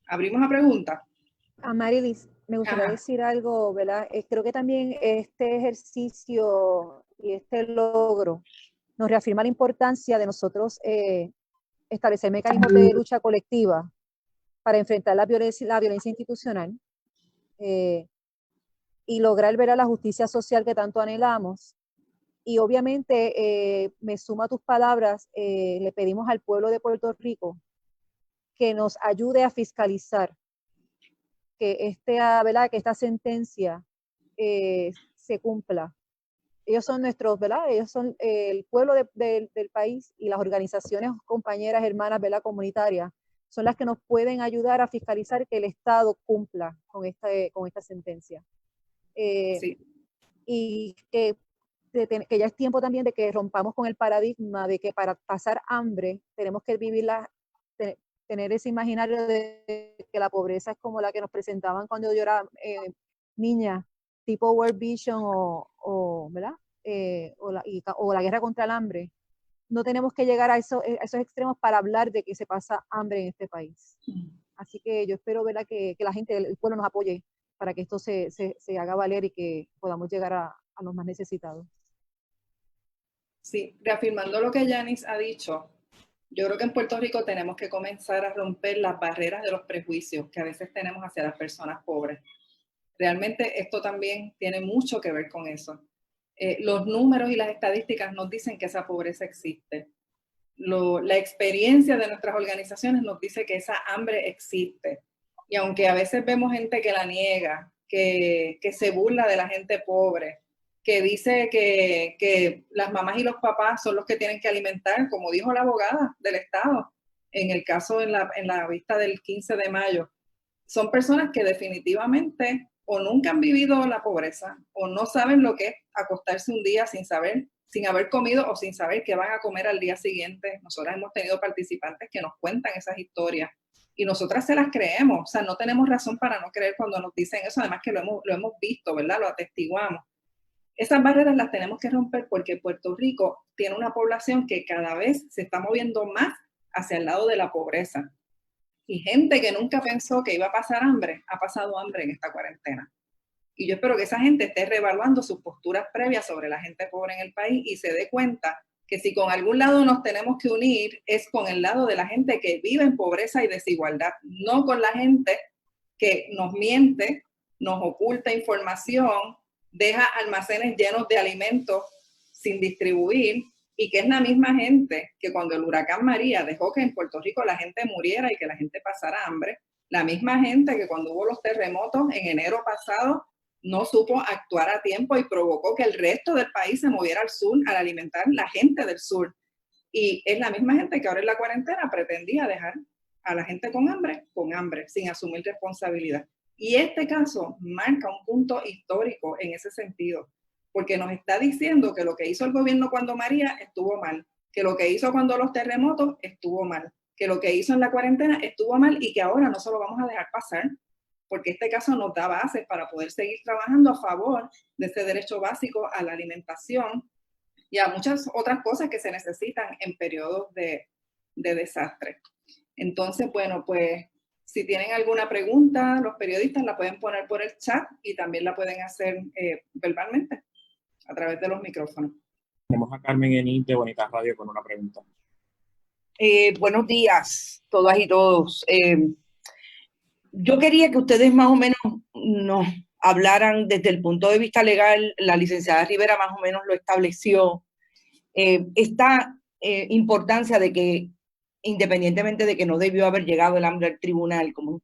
S1: ¿Abrimos a preguntas?
S2: A Marilis, me gustaría decir algo, ¿verdad? Creo que también este ejercicio y este logro nos reafirma la importancia de nosotros establecer mecanismos de lucha colectiva para enfrentar la violencia institucional y lograr ver a la justicia social que tanto anhelamos. Y obviamente me sumo a tus palabras, le pedimos al pueblo de Puerto Rico que nos ayude a fiscalizar que esta sentencia se cumpla. Ellos son nuestros, ¿verdad? Ellos son el pueblo del país y las organizaciones, compañeras, hermanas, ¿verdad? Comunitarias, son las que nos pueden ayudar a fiscalizar que el Estado cumpla con esta sentencia.
S1: Sí.
S2: Y que ya es tiempo también de que rompamos con el paradigma de que para pasar hambre tenemos que tener ese imaginario de que la pobreza es como la que nos presentaban cuando yo era niña, tipo World Vision ¿verdad? O la guerra contra el hambre. No tenemos que llegar a esos extremos para hablar de que se pasa hambre en este país. Así que yo espero, ¿verdad?, que la gente, el pueblo nos apoye para que esto se haga valer y que podamos llegar a los más necesitados.
S1: Sí, reafirmando lo que Yanis ha dicho, yo creo que en Puerto Rico tenemos que comenzar a romper las barreras de los prejuicios que a veces tenemos hacia las personas pobres. Realmente esto también tiene mucho que ver con eso. Los números y las estadísticas nos dicen que esa pobreza existe. La experiencia de nuestras organizaciones nos dice que esa hambre existe. Y aunque a veces vemos gente que la niega, que se burla de la gente pobre, que dice que las mamás y los papás son los que tienen que alimentar, como dijo la abogada del Estado, en el caso en la vista del 15 de mayo, son personas que definitivamente o nunca han vivido la pobreza o no saben lo que es acostarse un día sin haber comido o sin saber qué van a comer al día siguiente. Nosotros hemos tenido participantes que nos cuentan esas historias Y nosotras se las creemos, o sea, no tenemos razón para no creer cuando nos dicen eso, además que lo hemos visto, ¿verdad? Lo atestiguamos. Esas barreras las tenemos que romper porque Puerto Rico tiene una población que cada vez se está moviendo más hacia el lado de la pobreza. Y gente que nunca pensó que iba a pasar hambre, ha pasado hambre en esta cuarentena. Y yo espero que esa gente esté reevaluando sus posturas previas sobre la gente pobre en el país y se dé cuenta que si con algún lado nos tenemos que unir es con el lado de la gente que vive en pobreza y desigualdad, no con la gente que nos miente, nos oculta información, deja almacenes llenos de alimentos sin distribuir y que es la misma gente que cuando el huracán María dejó que en Puerto Rico la gente muriera y que la gente pasara hambre, la misma gente que cuando hubo los terremotos en enero pasado no supo actuar a tiempo y provocó que el resto del país se moviera al sur al alimentar la gente del sur. Y es la misma gente que ahora en la cuarentena pretendía dejar a la gente con hambre, sin asumir responsabilidad. Y este caso marca un punto histórico en ese sentido, porque nos está diciendo que lo que hizo el gobierno cuando María estuvo mal, que lo que hizo cuando los terremotos estuvo mal, que lo que hizo en la cuarentena estuvo mal y que ahora no se lo vamos a dejar pasar, porque este caso nos da bases para poder seguir trabajando a favor de ese derecho básico a la alimentación y a muchas otras cosas que se necesitan en periodos de desastre. Entonces, bueno, pues si tienen alguna pregunta, los periodistas la pueden poner por el chat y también la pueden hacer verbalmente a través de los micrófonos.
S3: Tenemos a Carmen Enid de Bonita Radio con una pregunta.
S8: Buenos días, todas y todos. Yo quería que ustedes más o menos nos hablaran desde el punto de vista legal. La licenciada Rivera más o menos lo estableció. Esta importancia de que, independientemente de que no debió haber llegado el hambre al tribunal, como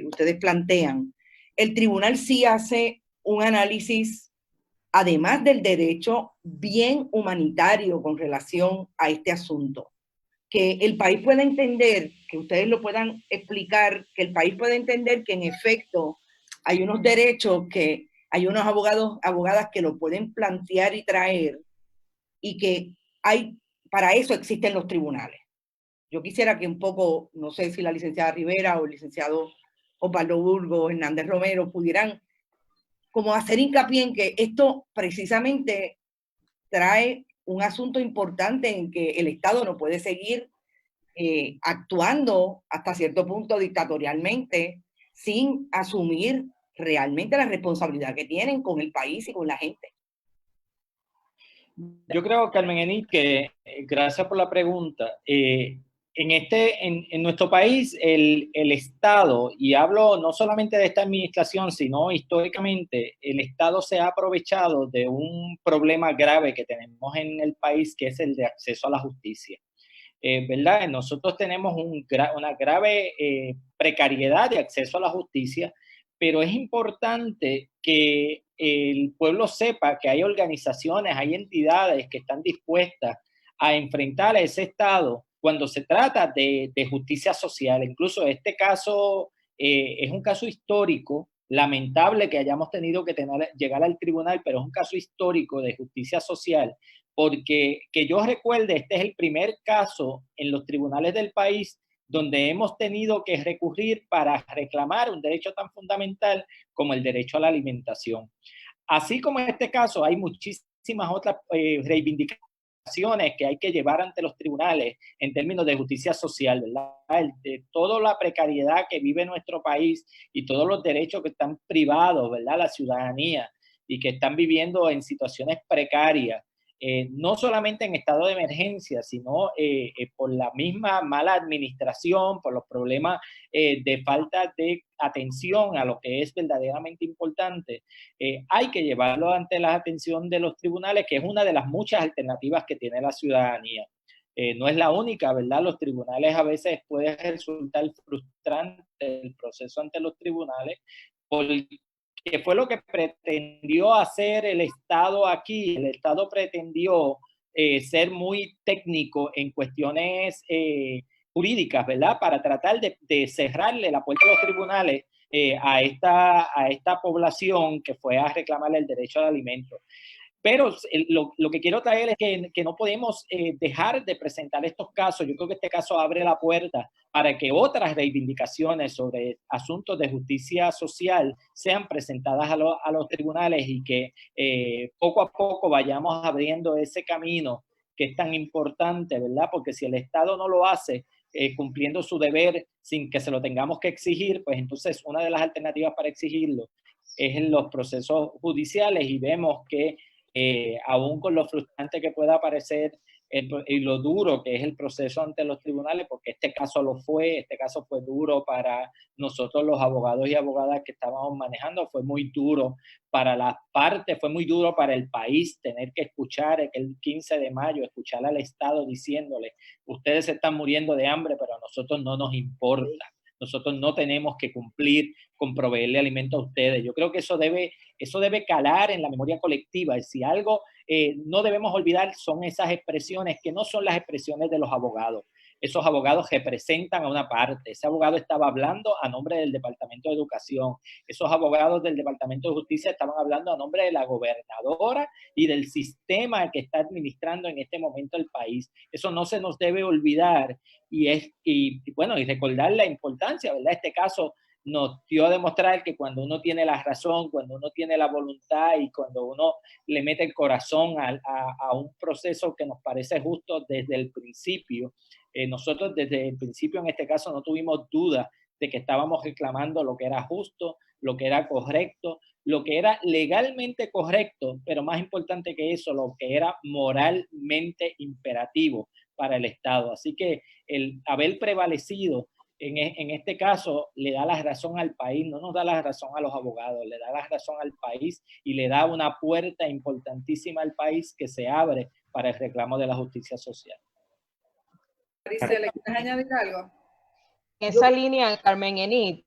S8: ustedes plantean, el tribunal sí hace un análisis, además del derecho, bien humanitario con relación a este asunto. Que el país pueda entender, que ustedes lo puedan explicar, que el país pueda entender que en efecto hay unos derechos, que hay unos abogadas que lo pueden plantear y traer, y que para eso existen los tribunales. Yo quisiera que un poco, no sé si la licenciada Rivera o el licenciado Osvaldo Burgos, Hernández Romero, pudieran como hacer hincapié en que esto precisamente trae un asunto importante en que el Estado no puede seguir actuando hasta cierto punto dictatorialmente sin asumir realmente la responsabilidad que tienen con el país y con la gente.
S4: Yo creo, Carmen Enid, que gracias por la pregunta. En nuestro país, el Estado, y hablo no solamente de esta administración, sino históricamente, el Estado se ha aprovechado de un problema grave que tenemos en el país, que es el de acceso a la justicia. ¿Verdad? Nosotros tenemos una grave precariedad de acceso a la justicia, pero es importante que el pueblo sepa que hay organizaciones, hay entidades que están dispuestas a enfrentar a ese Estado cuando se trata de justicia social. Incluso este caso es un caso histórico, lamentable que hayamos tenido que llegar al tribunal, pero es un caso histórico de justicia social, porque que yo recuerde, este es el primer caso en los tribunales del país donde hemos tenido que recurrir para reclamar un derecho tan fundamental como el derecho a la alimentación. Así como en este caso, hay muchísimas otras reivindicaciones que hay que llevar ante los tribunales en términos de justicia social, ¿verdad? De toda la precariedad que vive nuestro país y todos los derechos que están privados, ¿verdad? La ciudadanía y que están viviendo en situaciones precarias. No solamente en estado de emergencia, sino por la misma mala administración, por los problemas de falta de atención a lo que es verdaderamente importante. Hay que llevarlo ante la atención de los tribunales, que es una de las muchas alternativas que tiene la ciudadanía. No es la única, ¿verdad? Los tribunales a veces puede resultar frustrante el proceso ante los tribunales, que fue lo que pretendió hacer el Estado aquí. El Estado pretendió ser muy técnico en cuestiones jurídicas, ¿verdad? Para tratar de cerrarle la puerta a los tribunales a esta población que fue a reclamar el derecho al alimento. Pero lo que quiero traer es que no podemos dejar de presentar estos casos. Yo creo que este caso abre la puerta para que otras reivindicaciones sobre asuntos de justicia social sean presentadas a los tribunales y que poco a poco vayamos abriendo ese camino que es tan importante, ¿verdad? Porque si el Estado no lo hace cumpliendo su deber sin que se lo tengamos que exigir, pues entonces una de las alternativas para exigirlo es en los procesos judiciales, y vemos que aún con lo frustrante que pueda parecer y lo duro que es el proceso ante los tribunales, porque este caso fue duro para nosotros los abogados y abogadas que estábamos manejando, fue muy duro para las partes, fue muy duro para el país tener que escuchar el 15 de mayo, escuchar al Estado diciéndole, ustedes se están muriendo de hambre, pero a nosotros no nos importa. Nosotros no tenemos que cumplir con proveerle alimento a ustedes. Yo creo que eso debe calar en la memoria colectiva. Y si algo no debemos olvidar son esas expresiones que no son las expresiones de los abogados. Esos abogados representan a una parte. Ese abogado estaba hablando a nombre del Departamento de Educación. Esos abogados del Departamento de Justicia estaban hablando a nombre de la gobernadora y del sistema que está administrando en este momento el país. Eso no se nos debe olvidar y recordar la importancia, ¿verdad? Este caso nos dio a demostrar que cuando uno tiene la razón, cuando uno tiene la voluntad y cuando uno le mete el corazón a un proceso que nos parece justo desde el principio, nosotros desde el principio en este caso no tuvimos duda de que estábamos reclamando lo que era justo, lo que era correcto, lo que era legalmente correcto, pero más importante que eso, lo que era moralmente imperativo para el Estado. Así que el haber prevalecido en este caso le da la razón al país, no nos da la razón a los abogados, le da la razón al país y le da una puerta importantísima al país que se abre para el reclamo de la justicia social.
S1: Maricela, ¿quieres añadir algo?
S7: En esa línea, Carmen Enid,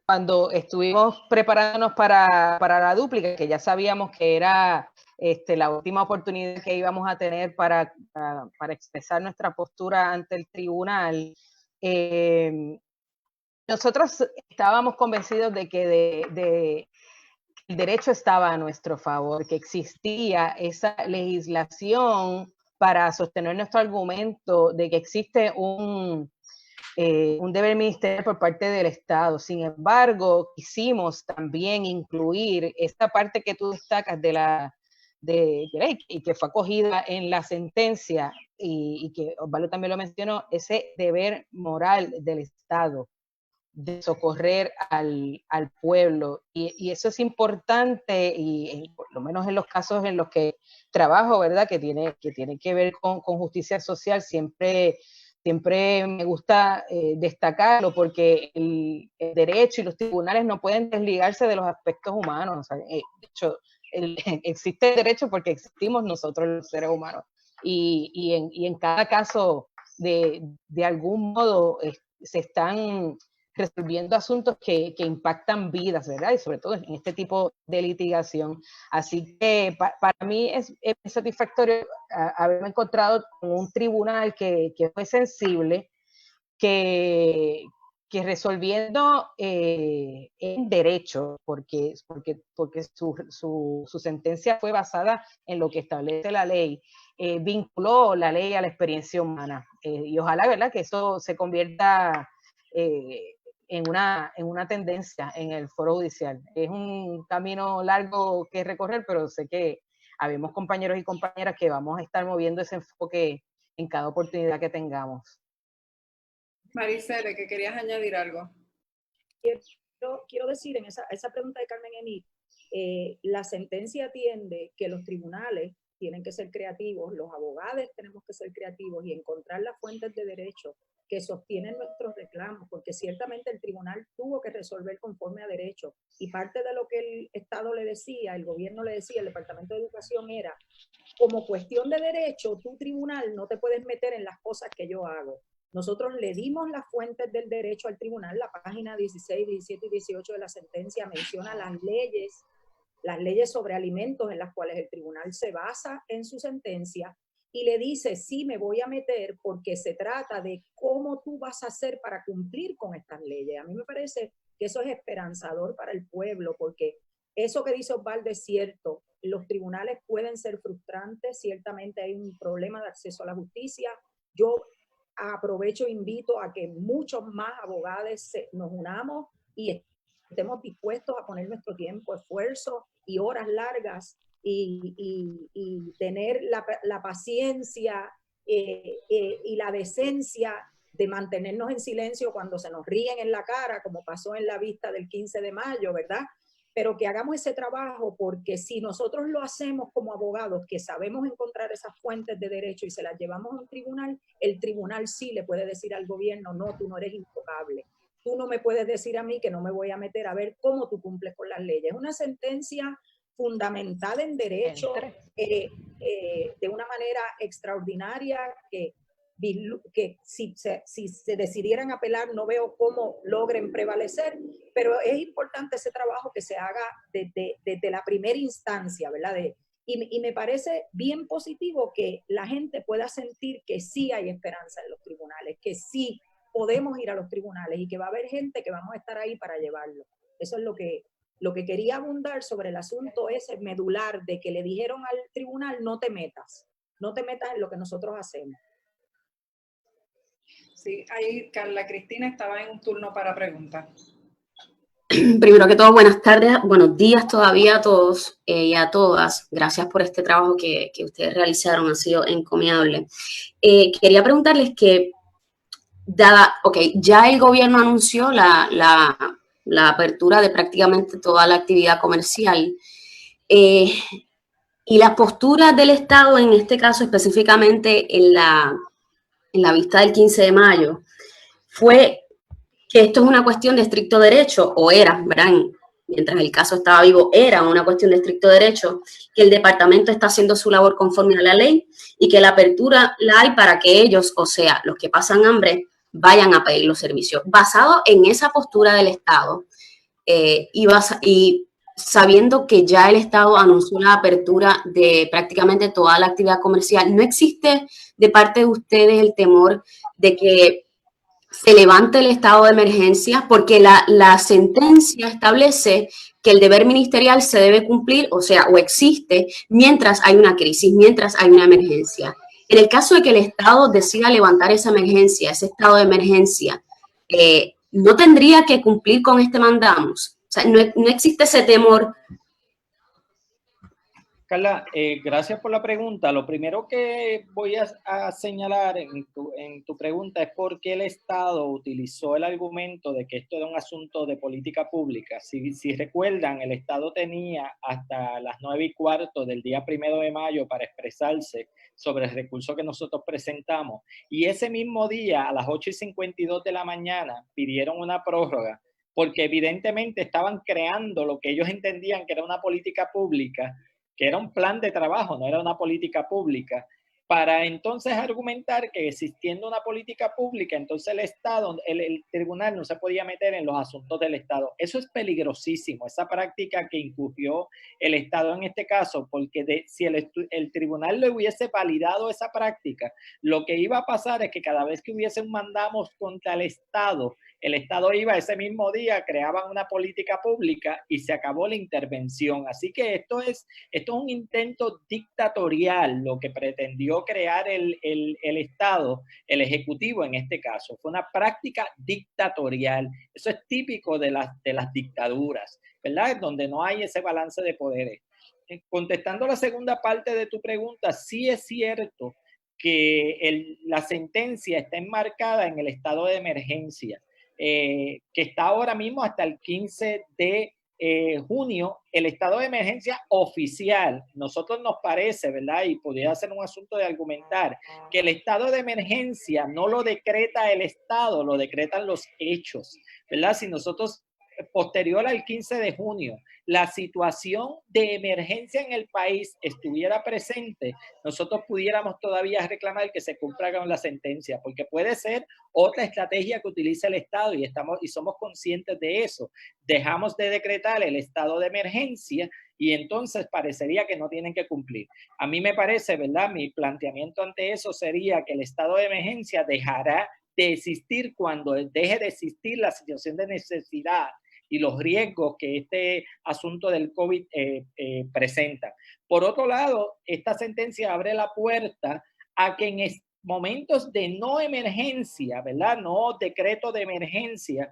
S7: cuando estuvimos preparándonos para la dúplica, que ya sabíamos que era la última oportunidad que íbamos a tener para expresar nuestra postura ante el tribunal, nosotros estábamos convencidos de que el derecho estaba a nuestro favor, que existía esa legislación para sostener nuestro argumento de que existe un deber ministerial por parte del Estado. Sin embargo, quisimos también incluir esta parte que tú destacas de la ley y que fue acogida en la sentencia y que Osvaldo también lo mencionó, ese deber moral del Estado de socorrer al pueblo. Y eso es importante, y por lo menos en los casos en los que trabajo, ¿verdad? Que tiene que ver con justicia social, siempre me gusta destacarlo, porque el derecho y los tribunales no pueden desligarse de los aspectos humanos. O sea, de hecho, existe el derecho porque existimos nosotros los seres humanos. Y en cada caso, de algún modo, se están resolviendo asuntos que impactan vidas, ¿verdad? Y sobre todo en este tipo de litigación. Así que para mí es satisfactorio haberme encontrado con un tribunal que fue sensible, que resolviendo en derecho, porque su sentencia fue basada en lo que establece la ley, vinculó la ley a la experiencia humana. Y ojalá, ¿verdad?, que eso se convierta en una tendencia en el foro judicial. Es un camino largo que recorrer, pero sé que habemos compañeros y compañeras que vamos a estar moviendo ese enfoque en cada oportunidad que tengamos.
S1: Maricela, que querías añadir algo.
S6: Quiero decir en esa pregunta de Carmen Enid, la sentencia atiende que los tribunales tienen que ser creativos, los abogados tenemos que ser creativos y encontrar las fuentes de derecho que sostienen nuestros reclamos, porque ciertamente el tribunal tuvo que resolver conforme a derecho, y parte de lo que el Estado le decía, el gobierno le decía, el Departamento de Educación era, como cuestión de derecho, tu tribunal no te puedes meter en las cosas que yo hago. Nosotros le dimos las fuentes del derecho al tribunal, la página 16, 17 y 18 de la sentencia menciona las leyes sobre alimentos en las cuales el tribunal se basa en su sentencia, y le dice, sí, me voy a meter porque se trata de cómo tú vas a hacer para cumplir con estas leyes. A mí me parece que eso es esperanzador para el pueblo, porque eso que dice Osvaldo es cierto. los tribunales pueden ser frustrantes, ciertamente hay un problema de acceso a la justicia. Yo aprovecho e invito a que muchos más abogados nos unamos y estemos dispuestos a poner nuestro tiempo, esfuerzo y horas largas y tener la paciencia y la decencia de mantenernos en silencio cuando se nos ríen en la cara, como pasó en la vista del 15 de mayo, ¿verdad? Pero que hagamos ese trabajo, porque si nosotros lo hacemos como abogados, que sabemos encontrar esas fuentes de derecho y se las llevamos a un tribunal, el tribunal sí le puede decir al gobierno, no, tú no eres intocable. Tú no me puedes decir a mí que no me voy a meter a ver cómo tú cumples con las leyes. Es una sentencia fundamentada en derecho de una manera extraordinaria que si se decidieran apelar no veo cómo logren prevalecer, pero es importante ese trabajo que se haga desde la primera instancia, ¿verdad? Y me parece bien positivo que la gente pueda sentir que sí hay esperanza en los tribunales, que sí podemos ir a los tribunales y que va a haber gente que vamos a estar ahí para llevarlo. Eso es lo que quería abundar sobre el asunto ese medular de que le dijeron al tribunal, no te metas en lo que nosotros hacemos.
S1: Sí, ahí Carla Cristina estaba en un turno para preguntar.
S5: Primero que todo, buenas tardes, buenos días todavía a todos y a todas. Gracias por este trabajo que ustedes realizaron, ha sido encomiable. Quería preguntarles que, ya el gobierno anunció la apertura de prácticamente toda la actividad comercial y la postura del Estado, en este caso específicamente en la vista del 15 de mayo, fue que esto es una cuestión de estricto derecho, o era, ¿verdad? Mientras el caso estaba vivo, era una cuestión de estricto derecho, que el departamento está haciendo su labor conforme a la ley y que la apertura la hay para que ellos, o sea, los que pasan hambre, vayan a pedir los servicios. Basado en esa postura del Estado y sabiendo que ya el Estado anunció la apertura de prácticamente toda la actividad comercial, ¿no existe de parte de ustedes el temor de que se levante el estado de emergencia? Porque la sentencia establece que el deber ministerial se debe cumplir, o sea, o existe mientras hay una crisis, mientras hay una emergencia. En el caso de que el Estado decida levantar esa emergencia, ese estado de emergencia, ¿no tendría que cumplir con este mandamos? O sea, no existe ese temor.
S4: Carla, gracias por la pregunta. Lo primero que voy a señalar en tu pregunta es por qué el Estado utilizó el argumento de que esto era un asunto de política pública. Si recuerdan, el Estado tenía hasta las 9:15 del día 1 de mayo para expresarse sobre el recurso que nosotros presentamos. Y ese mismo día, a las 8:52 de la mañana, pidieron una prórroga porque evidentemente estaban creando lo que ellos entendían que era una política pública, que era un plan de trabajo, no era una política pública, para entonces argumentar que existiendo una política pública, entonces el Estado, el tribunal no se podía meter en los asuntos del Estado. Eso es peligrosísimo, esa práctica que incurrió el Estado en este caso, porque si el tribunal le hubiese validado esa práctica, lo que iba a pasar es que cada vez que hubiese un mandamos contra el Estado iba ese mismo día, creaban una política pública y se acabó la intervención. Así que esto es un intento dictatorial, lo que pretendió crear el Estado, el Ejecutivo en este caso. Fue una práctica dictatorial. Eso es típico de las dictaduras, ¿verdad? Donde no hay ese balance de poderes. Contestando la segunda parte de tu pregunta, sí es cierto que la sentencia está enmarcada en el estado de emergencia. Que está ahora mismo hasta el 15 de junio, el estado de emergencia oficial. Nosotros nos parece, ¿verdad? Y podría ser un asunto de argumentar que el estado de emergencia no lo decreta el Estado, lo decretan los hechos, ¿verdad? Si nosotros, posterior al 15 de junio, la situación de emergencia en el país estuviera presente, nosotros pudiéramos todavía reclamar que se cumpla con la sentencia, porque puede ser otra estrategia que utiliza el Estado y somos conscientes de eso. Dejamos de decretar el estado de emergencia y entonces parecería que no tienen que cumplir. A mí me parece, ¿verdad? Mi planteamiento ante eso sería que el estado de emergencia dejará de existir cuando deje de existir la situación de necesidad y los riesgos que este asunto del COVID presenta. Por otro lado, esta sentencia abre la puerta a que en momentos de no emergencia, ¿verdad? No decreto de emergencia,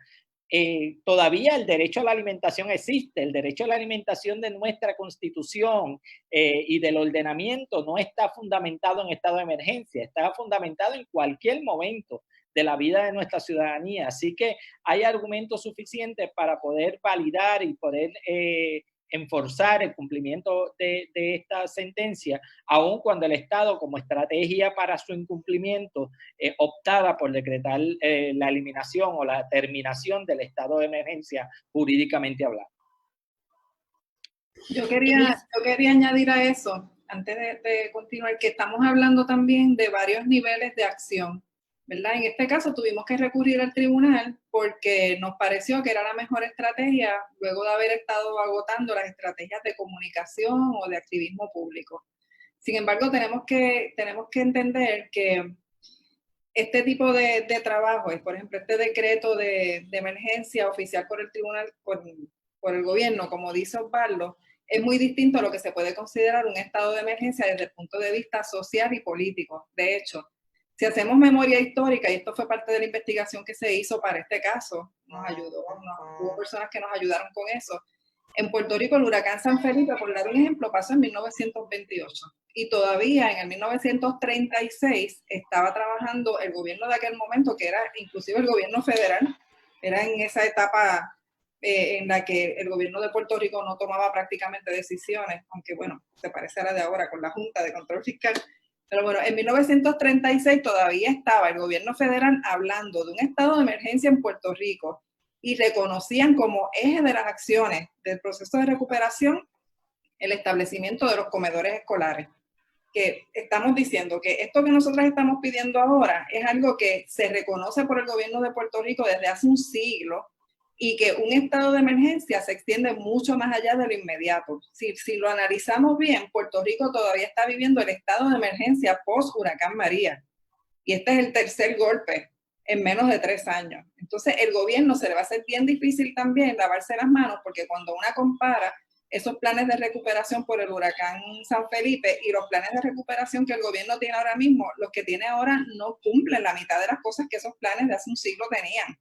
S4: todavía el derecho a la alimentación existe. El derecho a la alimentación de nuestra Constitución y del ordenamiento no está fundamentado en estado de emergencia, está fundamentado en cualquier momento de la vida de nuestra ciudadanía. Así que hay argumentos suficientes para poder validar y poder enforzar el cumplimiento de esta sentencia, aun cuando el Estado, como estrategia para su incumplimiento, optara por decretar la eliminación o la terminación del estado de emergencia jurídicamente hablando.
S1: Yo quería añadir a eso, antes de continuar, que estamos hablando también de varios niveles de acción, ¿verdad? En este caso tuvimos que recurrir al tribunal porque nos pareció que era la mejor estrategia luego de haber estado agotando las estrategias de comunicación o de activismo público. Sin embargo, tenemos que entender que este tipo de trabajo, por ejemplo, este decreto de emergencia oficial por el tribunal, por el gobierno, como dice Osvaldo, es muy distinto a lo que se puede considerar un estado de emergencia desde el punto de vista social y político. De hecho, si hacemos memoria histórica, y esto fue parte de la investigación que se hizo para este caso, hubo personas que nos ayudaron con eso. En Puerto Rico, el huracán San Felipe, por dar un ejemplo, pasó en 1928. Y todavía en el 1936 estaba trabajando el gobierno de aquel momento, que era inclusive el gobierno federal, era en esa etapa en la que el gobierno de Puerto Rico no tomaba prácticamente decisiones, aunque bueno, se parece a la de ahora con la Junta de Control Fiscal. Pero bueno, en 1936 todavía estaba el gobierno federal hablando de un estado de emergencia en Puerto Rico y reconocían como eje de las acciones del proceso de recuperación el establecimiento de los comedores escolares. Que estamos diciendo que esto que nosotros estamos pidiendo ahora es algo que se reconoce por el gobierno de Puerto Rico desde hace un siglo y que un estado de emergencia se extiende mucho más allá de lo inmediato. Si lo analizamos bien, Puerto Rico todavía está viviendo el estado de emergencia post-huracán María. Y este es el tercer golpe en menos de 3 años. Entonces, el gobierno se le va a hacer bien difícil también lavarse las manos, porque cuando una compara esos planes de recuperación por el huracán San Felipe y los planes de recuperación que el gobierno tiene ahora mismo, los que tiene ahora no cumplen la mitad de las cosas que esos planes de hace un siglo tenían.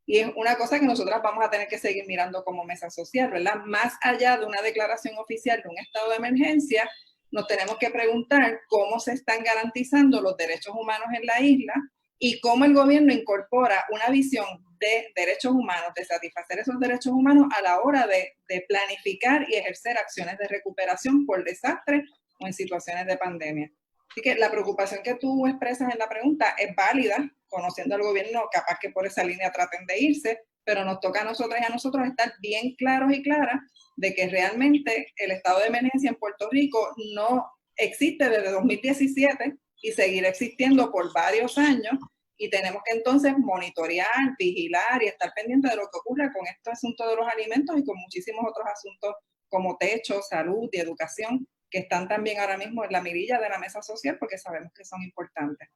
S1: Y es una cosa que nosotras vamos a tener que seguir mirando como mesa social, ¿verdad? Más allá de una declaración oficial de un estado de emergencia, nos tenemos que preguntar cómo se están garantizando los derechos humanos en la isla y cómo el gobierno incorpora una visión de derechos humanos, de satisfacer esos derechos humanos a la hora de planificar y ejercer acciones de recuperación por desastre o en situaciones de pandemia. Así que la preocupación que tú expresas en la pregunta es válida, conociendo al gobierno, capaz que por esa línea traten de irse, pero nos toca a nosotras y a nosotros estar bien claros y claras de que realmente el estado de emergencia en Puerto Rico no existe desde 2017 y seguirá existiendo por varios años, y tenemos que entonces monitorear, vigilar y estar pendientes de lo que ocurre con este asunto de los alimentos y con muchísimos otros asuntos como techo, salud y educación, que están también ahora mismo en la mirilla de la mesa social porque sabemos que son importantes.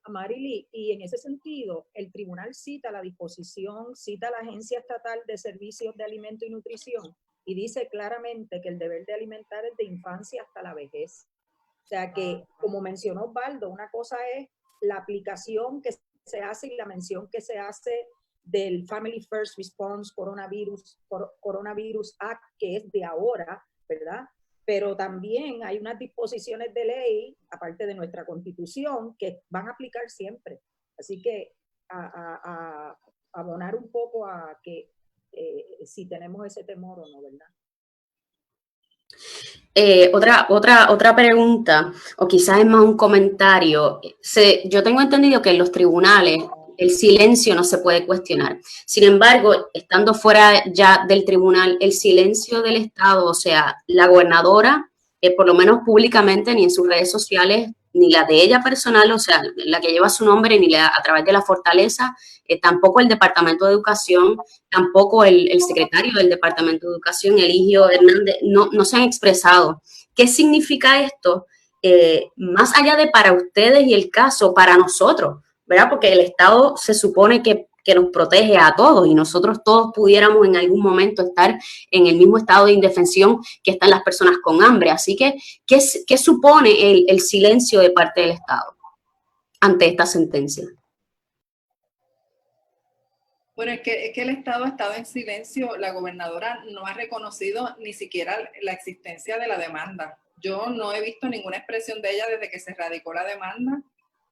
S6: Marily, y en ese sentido, el tribunal cita la disposición, cita la Agencia Estatal de Servicios de Alimento y Nutrición y dice claramente que el deber de alimentar es de infancia hasta la vejez. O sea que, como mencionó Osvaldo, una cosa es la aplicación que se hace y la mención que se hace del Family First Response Coronavirus Act, que es de ahora, ¿verdad? Pero también hay unas disposiciones de ley, aparte de nuestra Constitución, que van a aplicar siempre. Así que a abonar un poco a que si tenemos ese temor o no, ¿verdad?
S5: Otra pregunta, o quizás es más un comentario. Yo tengo entendido que en los tribunales el silencio no se puede cuestionar. Sin embargo, estando fuera ya del tribunal, el silencio del Estado, o sea, la gobernadora, por lo menos públicamente, ni en sus redes sociales, ni la de ella personal, o sea, la que lleva su nombre, ni a través de la Fortaleza, tampoco el Departamento de Educación, tampoco el secretario del Departamento de Educación, Eligio Hernández, no se han expresado. ¿Qué significa esto? Más allá de para ustedes y el caso, para nosotros, ¿verdad? Porque el Estado se supone que que nos protege a todos y nosotros todos pudiéramos en algún momento estar en el mismo estado de indefensión que están las personas con hambre. Así que, ¿qué supone el silencio de parte del Estado ante esta sentencia?
S1: Bueno, es que el Estado ha estado en silencio. La gobernadora no ha reconocido ni siquiera la existencia de la demanda. Yo no he visto ninguna expresión de ella desde que se radicó la demanda,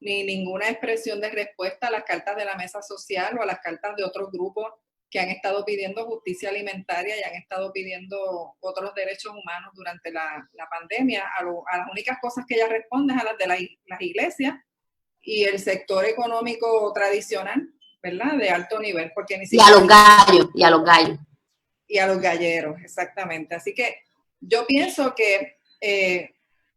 S1: ni ninguna expresión de respuesta a las cartas de la mesa social o a las cartas de otros grupos que han estado pidiendo justicia alimentaria y han estado pidiendo otros derechos humanos durante la pandemia. A las únicas cosas que ella responde es a las de las iglesias y el sector económico tradicional, ¿verdad? De alto nivel, porque ni siquiera...
S5: Y a los gallos, y a los gallos.
S1: Y a los galleros, exactamente. Así que yo pienso que en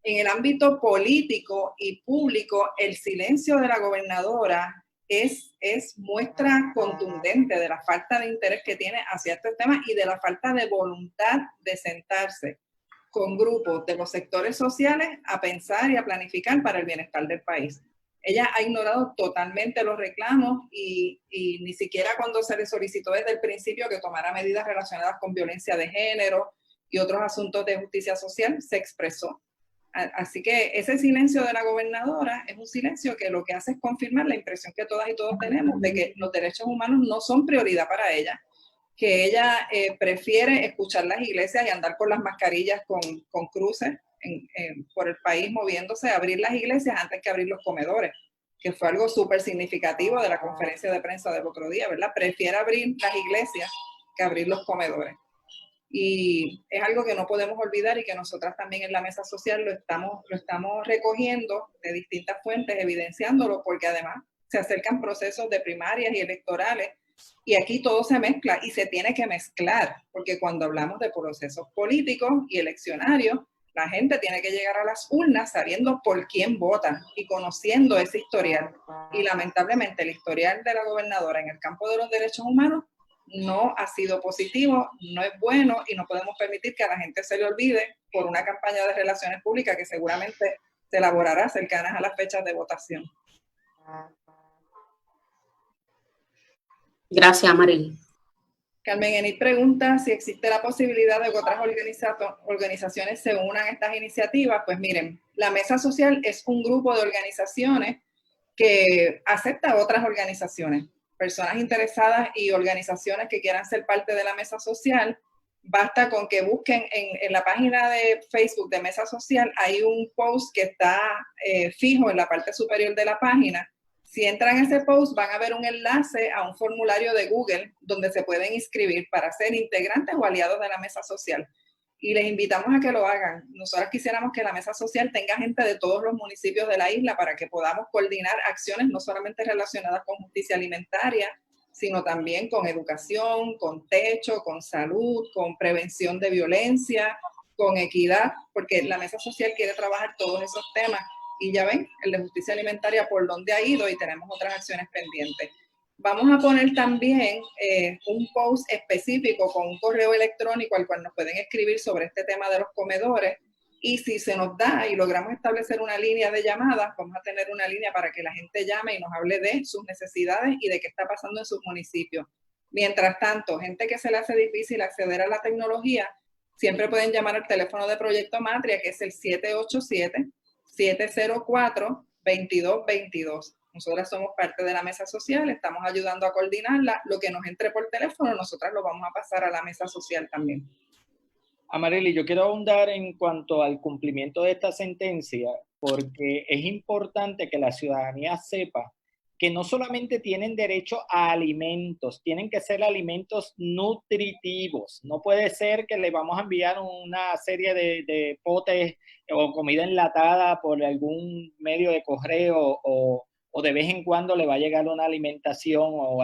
S1: el ámbito político y público, el silencio de la gobernadora es muestra contundente de la falta de interés que tiene hacia este tema y de la falta de voluntad de sentarse con grupos de los sectores sociales a pensar y a planificar para el bienestar del país. Ella ha ignorado totalmente los reclamos y ni siquiera cuando se le solicitó desde el principio que tomara medidas relacionadas con violencia de género y otros asuntos de justicia social, se expresó. Así que ese silencio de la gobernadora es un silencio que lo que hace es confirmar la impresión que todas y todos tenemos de que los derechos humanos no son prioridad para ella, que ella prefiere escuchar las iglesias y andar con las mascarillas con cruces por el país moviéndose, abrir las iglesias antes que abrir los comedores, que fue algo súper significativo de la conferencia de prensa del otro día, ¿verdad? Prefiere abrir las iglesias que abrir los comedores. Y es algo que no podemos olvidar y que nosotras también en la mesa social lo estamos recogiendo de distintas fuentes, evidenciándolo, porque además se acercan procesos de primarias y electorales y aquí todo se mezcla y se tiene que mezclar, porque cuando hablamos de procesos políticos y eleccionarios, la gente tiene que llegar a las urnas sabiendo por quién vota y conociendo ese historial. Y lamentablemente el historial de la gobernadora en el campo de los derechos humanos no ha sido positivo, no es bueno y no podemos permitir que a la gente se le olvide por una campaña de relaciones públicas que seguramente se elaborará cercanas a las fechas de votación.
S5: Gracias, Marily.
S1: Carmen Enid pregunta si existe la posibilidad de que otras organizaciones se unan a estas iniciativas. Pues miren, la Mesa Social es un grupo de organizaciones que acepta a otras organizaciones. Personas interesadas y organizaciones que quieran ser parte de la Mesa Social, basta con que busquen en la página de Facebook de Mesa Social, hay un post que está fijo en la parte superior de la página. Si entran a ese post van a ver un enlace a un formulario de Google donde se pueden inscribir para ser integrantes o aliados de la Mesa Social. Y les invitamos a que lo hagan. Nosotros quisiéramos que la Mesa Social tenga gente de todos los municipios de la isla para que podamos coordinar acciones no solamente relacionadas con justicia alimentaria, sino también con educación, con techo, con salud, con prevención de violencia, con equidad, porque la Mesa Social quiere trabajar todos esos temas. Y ya ven, el de justicia alimentaria por dónde ha ido y tenemos otras acciones pendientes. Vamos a poner también un post específico con un correo electrónico al cual nos pueden escribir sobre este tema de los comedores y si se nos da y logramos establecer una línea de llamadas, vamos a tener una línea para que la gente llame y nos hable de sus necesidades y de qué está pasando en sus municipios. Mientras tanto, gente que se le hace difícil acceder a la tecnología, siempre pueden llamar al teléfono de Proyecto Matria, que es el 787-704-2222. Nosotras somos parte de la mesa social, estamos ayudando a coordinarla. Lo que nos entre por teléfono, nosotras lo vamos a pasar a la mesa social también.
S4: Amarely, yo quiero ahondar en cuanto al cumplimiento de esta sentencia, porque es importante que la ciudadanía sepa que no solamente tienen derecho a alimentos, tienen que ser alimentos nutritivos. No puede ser que le vamos a enviar una serie de potes o comida enlatada por algún medio de correo o de vez en cuando le va a llegar una alimentación o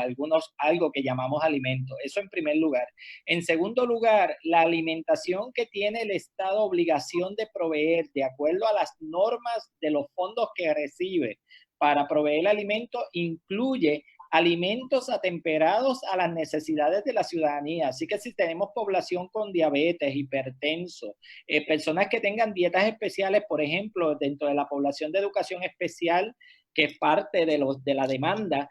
S4: algo que llamamos alimento. Eso en primer lugar. En segundo lugar, la alimentación que tiene el Estado obligación de proveer de acuerdo a las normas de los fondos que recibe para proveer el alimento incluye alimentos atemperados a las necesidades de la ciudadanía. Así que si tenemos población con diabetes, hipertenso, personas que tengan dietas especiales, por ejemplo, dentro de la población de educación especial, que es parte de la demanda,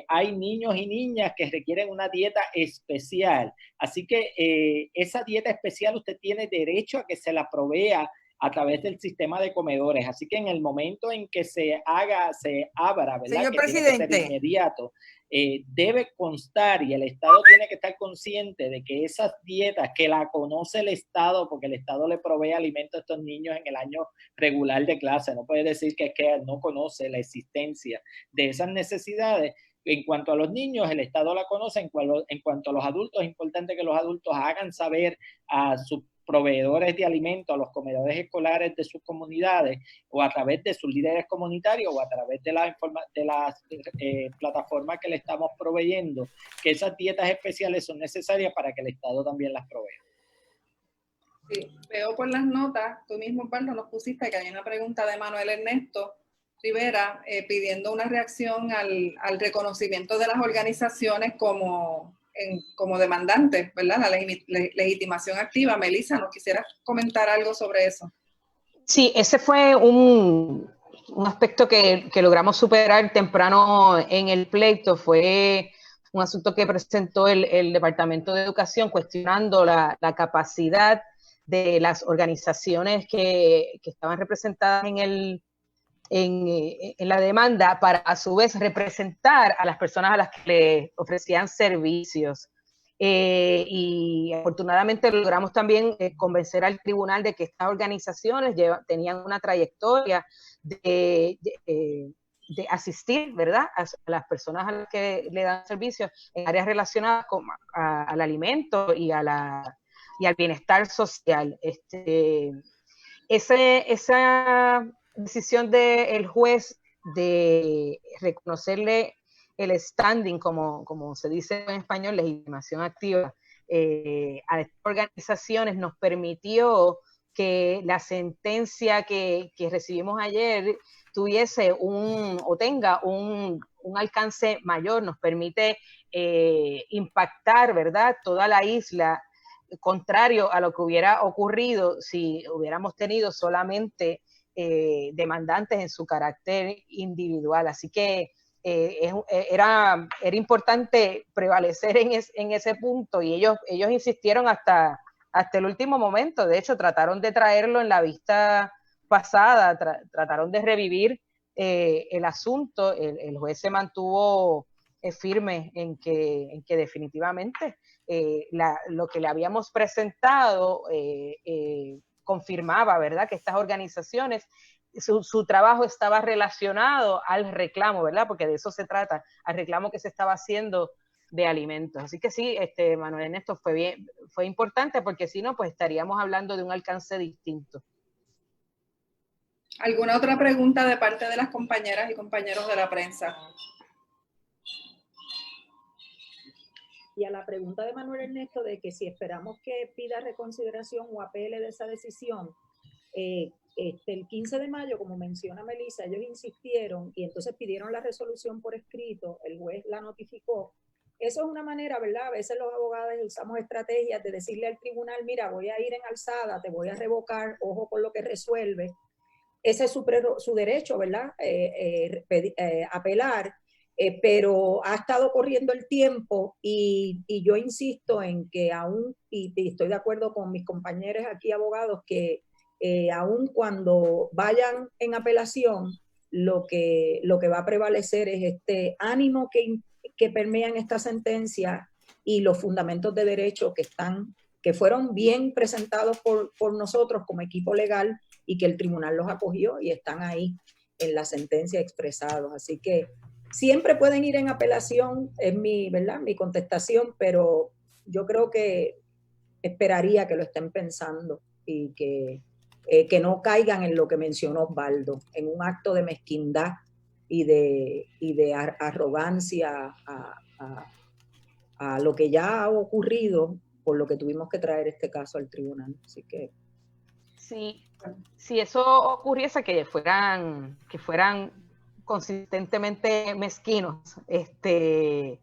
S4: hay niños y niñas que requieren una dieta especial. Así que esa dieta especial usted tiene derecho a que se la provea a través del sistema de comedores. Así que en el momento en que se abra, ¿verdad?
S8: Señor
S4: que
S8: presidente,
S4: tiene que ser inmediato, debe constar y el Estado tiene que estar consciente de que esas dietas que la conoce el Estado, porque el Estado le provee alimentos a estos niños en el año regular de clase, no puede decir que no conoce la existencia de esas necesidades. En cuanto a los niños, el Estado la conoce. En cuanto a los adultos, es importante que los adultos hagan saber a sus proveedores de alimentos, a los comedores escolares de sus comunidades, o a través de sus líderes comunitarios, o a través de las plataformas que le estamos proveyendo, que esas dietas especiales son necesarias para que el Estado también las provea.
S1: Sí, veo por las notas, tú mismo, Pablo, nos pusiste que hay una pregunta de Manuel Ernesto Rivera pidiendo una reacción al reconocimiento de las organizaciones como demandantes, ¿verdad? La legitimación activa. Melissa, ¿nos quisieras comentar algo sobre eso?
S7: Sí, ese fue un aspecto que logramos superar temprano en el pleito. Fue un asunto que presentó el Departamento de Educación cuestionando la capacidad de las organizaciones que estaban representadas en la demanda para a su vez representar a las personas a las que le ofrecían servicios. Y afortunadamente logramos también convencer al tribunal de que estas organizaciones tenían una trayectoria de asistir, ¿verdad?, a las personas a las que le dan servicios en áreas relacionadas al alimento y al bienestar social. Esa decisión del juez de reconocerle el standing, como se dice en español, legitimación activa, a estas organizaciones nos permitió que la sentencia que recibimos ayer tuviese tenga un alcance mayor, nos permite impactar, ¿verdad?, toda la isla, contrario a lo que hubiera ocurrido si hubiéramos tenido solamente demandantes en su carácter individual. Así que era importante prevalecer en ese punto, y ellos insistieron hasta el último momento. De hecho, trataron de traerlo en la vista pasada, trataron de revivir el asunto. El juez se mantuvo firme en que definitivamente lo que le habíamos presentado confirmaba, ¿verdad?, que estas organizaciones, su trabajo estaba relacionado al reclamo, ¿verdad?, porque de eso se trata, al reclamo que se estaba haciendo de alimentos. Así que sí, Manuel Ernesto, fue importante, porque si no, pues estaríamos hablando de un alcance distinto.
S1: ¿Alguna otra pregunta de parte de las compañeras y compañeros de la prensa?
S6: Y a la pregunta de Manuel Ernesto de que si esperamos que pida reconsideración o apele de esa decisión, el 15 de mayo, como menciona Melissa, ellos insistieron y entonces pidieron la resolución por escrito, el juez la notificó. Eso es una manera, ¿verdad? A veces los abogados usamos estrategias de decirle al tribunal, mira, voy a ir en alzada, te voy a revocar, ojo con lo que resuelve. Ese es su derecho, ¿verdad? Apelar. Pero ha estado corriendo el tiempo y yo insisto en que aún, y estoy de acuerdo con mis compañeros aquí abogados, que aún cuando vayan en apelación, lo que va a prevalecer es este ánimo que permea en esta sentencia y los fundamentos de derecho que fueron bien presentados por nosotros como equipo legal y que el tribunal los acogió y están ahí en la sentencia expresados. Así que siempre pueden ir en apelación, es mi contestación, pero yo creo que esperaría que lo estén pensando y que no caigan en lo que mencionó Osvaldo, en un acto de mezquindad y de arrogancia a lo que ya ha ocurrido, por lo que tuvimos que traer este caso al tribunal. Así que
S7: si eso ocurriese, que fueran consistentemente mezquinos. De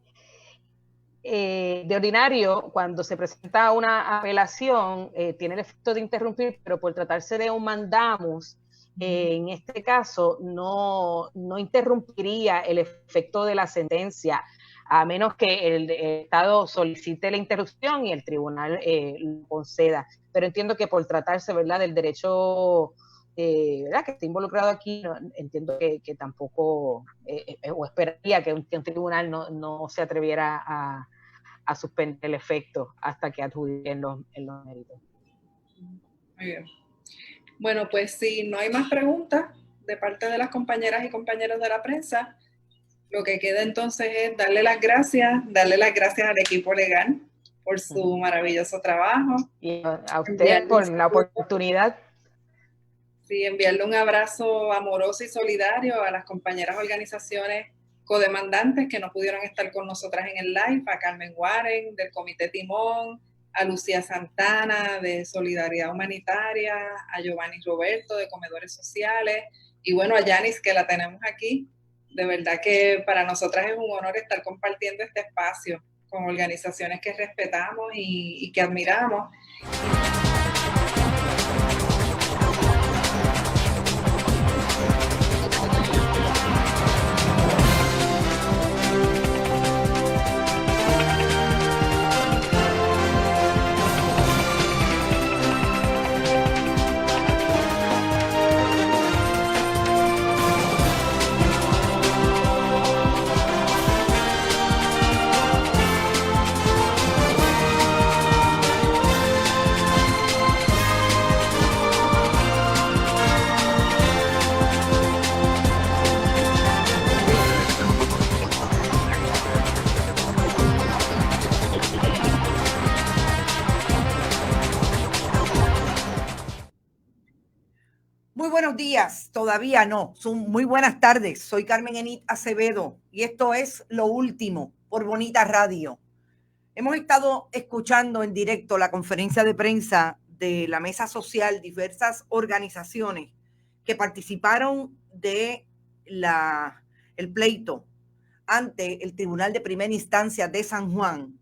S7: ordinario, cuando se presenta una apelación, tiene el efecto de interrumpir, pero por tratarse de un mandamus, en este caso no interrumpiría el efecto de la sentencia, a menos que el Estado solicite la interrupción y el tribunal lo conceda. Pero entiendo que por tratarse, ¿verdad?, del derecho, ¿verdad?, que está involucrado aquí, entiendo que tampoco, o esperaría que un tribunal no se atreviera a suspender el efecto hasta que adjudiquen los méritos.
S1: Muy bien. Bueno, pues si no hay más preguntas de parte de las compañeras y compañeros de la prensa, lo que queda entonces es darle las gracias al equipo legal por su maravilloso trabajo.
S7: Y a usted por la oportunidad.
S1: Sí, enviarle un abrazo amoroso y solidario a las compañeras organizaciones codemandantes que no pudieron estar con nosotras en el live, a Carmen Warren del Comité Timón, a Lucía Santana de Solidaridad Humanitaria, a Giovanni Roberto de Comedores Sociales y bueno, a Yanis que la tenemos aquí. De verdad que para nosotras es un honor estar compartiendo este espacio con organizaciones que respetamos y que admiramos.
S8: Muy buenos días, todavía no, son muy buenas tardes. Soy Carmen Enid Acevedo y esto es Lo Último por Bonita Radio. Hemos estado escuchando en directo la conferencia de prensa de la Mesa Social, diversas organizaciones que participaron de el pleito ante el Tribunal de Primera Instancia de San Juan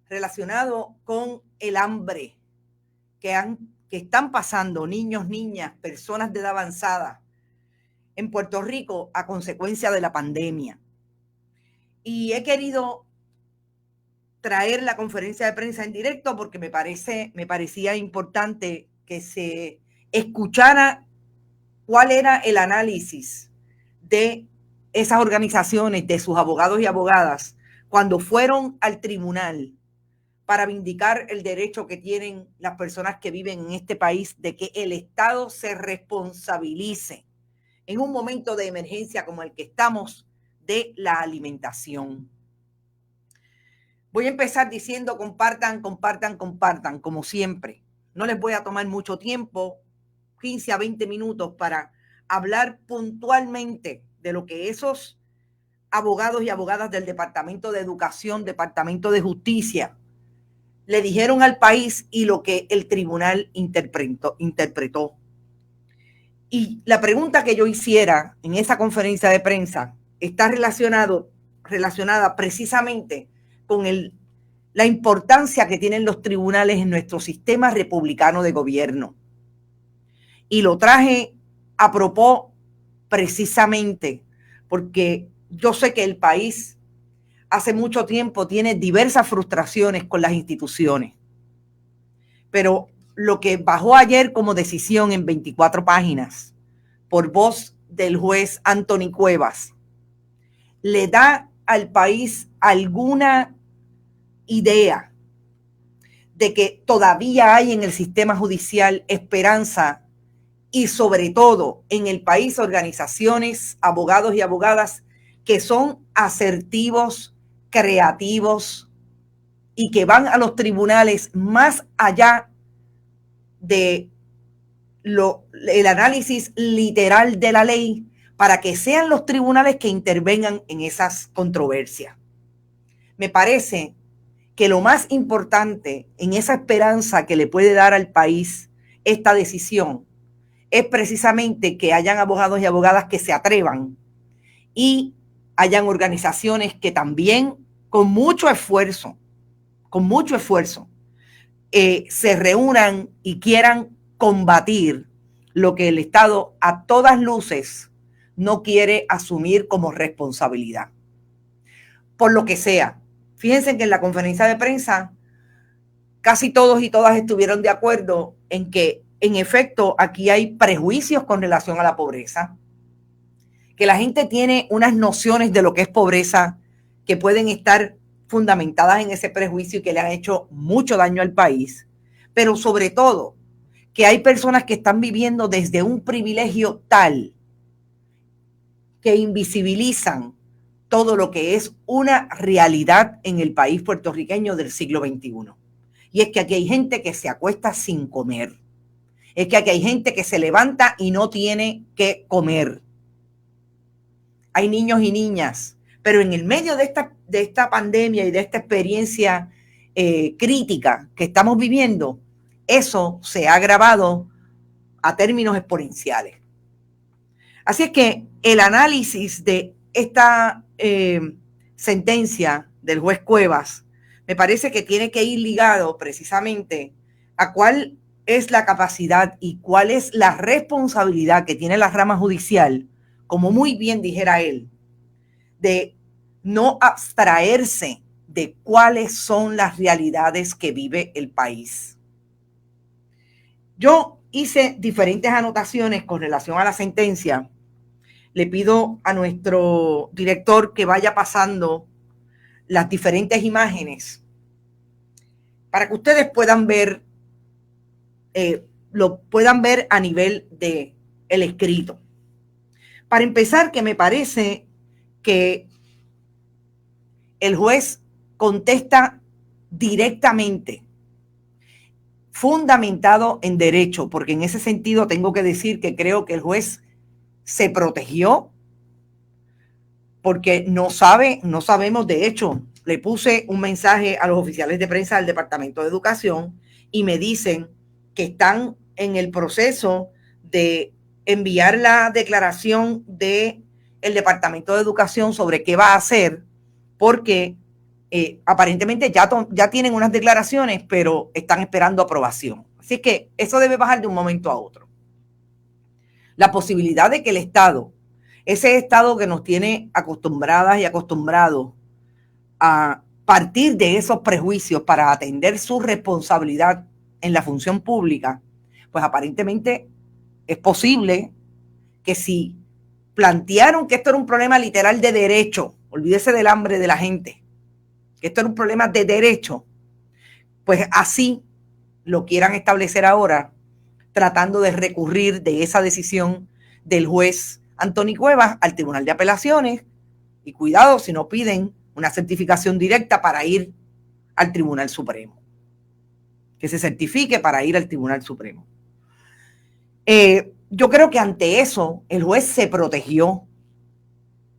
S8: relacionado con el hambre que están pasando niños, niñas, personas de edad avanzada en Puerto Rico a consecuencia de la pandemia. Y he querido traer la conferencia de prensa en directo porque me parecía importante que se escuchara cuál era el análisis de esas organizaciones, de sus abogados y abogadas, cuando fueron al tribunal para vindicar el derecho que tienen las personas que viven en este país de que el Estado se responsabilice en un momento de emergencia como el que estamos de la alimentación. Voy a empezar diciendo compartan, como siempre. No les voy a tomar mucho tiempo, 15 a 20 minutos para hablar puntualmente de lo que esos abogados y abogadas del Departamento de Educación, Departamento de Justicia, le dijeron al país y lo que el tribunal interpretó. Y la pregunta que yo hiciera en esa conferencia de prensa está relacionada precisamente con la importancia que tienen los tribunales en nuestro sistema republicano de gobierno. Y lo traje a propósito precisamente porque yo sé que el país hace mucho tiempo tiene diversas frustraciones con las instituciones. Pero lo que bajó ayer como decisión en 24 páginas por voz del juez Anthony Cuevas le da al país alguna idea de que todavía hay en el sistema judicial esperanza y sobre todo en el país organizaciones, abogados y abogadas que son asertivos, creativos y que van a los tribunales más allá de el análisis literal de la ley para que sean los tribunales que intervengan en esas controversias. Me parece que lo más importante en esa esperanza que le puede dar al país esta decisión es precisamente que hayan abogados y abogadas que se atrevan y hayan organizaciones que también con mucho esfuerzo, se reúnan y quieran combatir lo que el Estado a todas luces no quiere asumir como responsabilidad. Por lo que sea. Fíjense que en la conferencia de prensa casi todos y todas estuvieron de acuerdo en que, en efecto, aquí hay prejuicios con relación a la pobreza, que la gente tiene unas nociones de lo que es pobreza que pueden estar fundamentadas en ese prejuicio y que le han hecho mucho daño al país, pero sobre todo que hay personas que están viviendo desde un privilegio tal que invisibilizan todo lo que es una realidad en el país puertorriqueño del siglo XXI. Y es que aquí hay gente que se acuesta sin comer. Es que aquí hay gente que se levanta y no tiene que comer. Hay niños y niñas. Pero en el medio de esta pandemia y de esta experiencia crítica que estamos viviendo, eso se ha agravado a términos exponenciales. Así es que el análisis de esta sentencia del juez Cuevas me parece que tiene que ir ligado precisamente a cuál es la capacidad y cuál es la responsabilidad que tiene la rama judicial, como muy bien dijera él, de no abstraerse de cuáles son las realidades que vive el país. Yo hice diferentes anotaciones con relación a la sentencia. Le pido a nuestro director que vaya pasando las diferentes imágenes para que ustedes puedan ver, lo puedan ver a nivel de el escrito. Para empezar, que me parece que el juez contesta directamente, fundamentado en derecho, porque en ese sentido tengo que decir que creo que el juez se protegió, porque no sabemos, de hecho, le puse un mensaje a los oficiales de prensa del Departamento de Educación y me dicen que están en el proceso de enviar la declaración del Departamento de Educación sobre qué va a hacer, porque aparentemente ya tienen unas declaraciones, pero están esperando aprobación. Así que eso debe bajar de un momento a otro. La posibilidad de que el Estado, ese Estado que nos tiene acostumbradas y acostumbrados a partir de esos prejuicios para atender su responsabilidad en la función pública, pues aparentemente es posible que si plantearon que esto era un problema literal de derecho, olvídese del hambre de la gente, que esto era un problema de derecho, pues así lo quieran establecer ahora, tratando de recurrir de esa decisión del juez Anthony Cuevas al Tribunal de Apelaciones, y cuidado si no piden una certificación directa para ir al Tribunal Supremo, que se certifique para ir al Tribunal Supremo. Yo creo que ante eso el juez se protegió,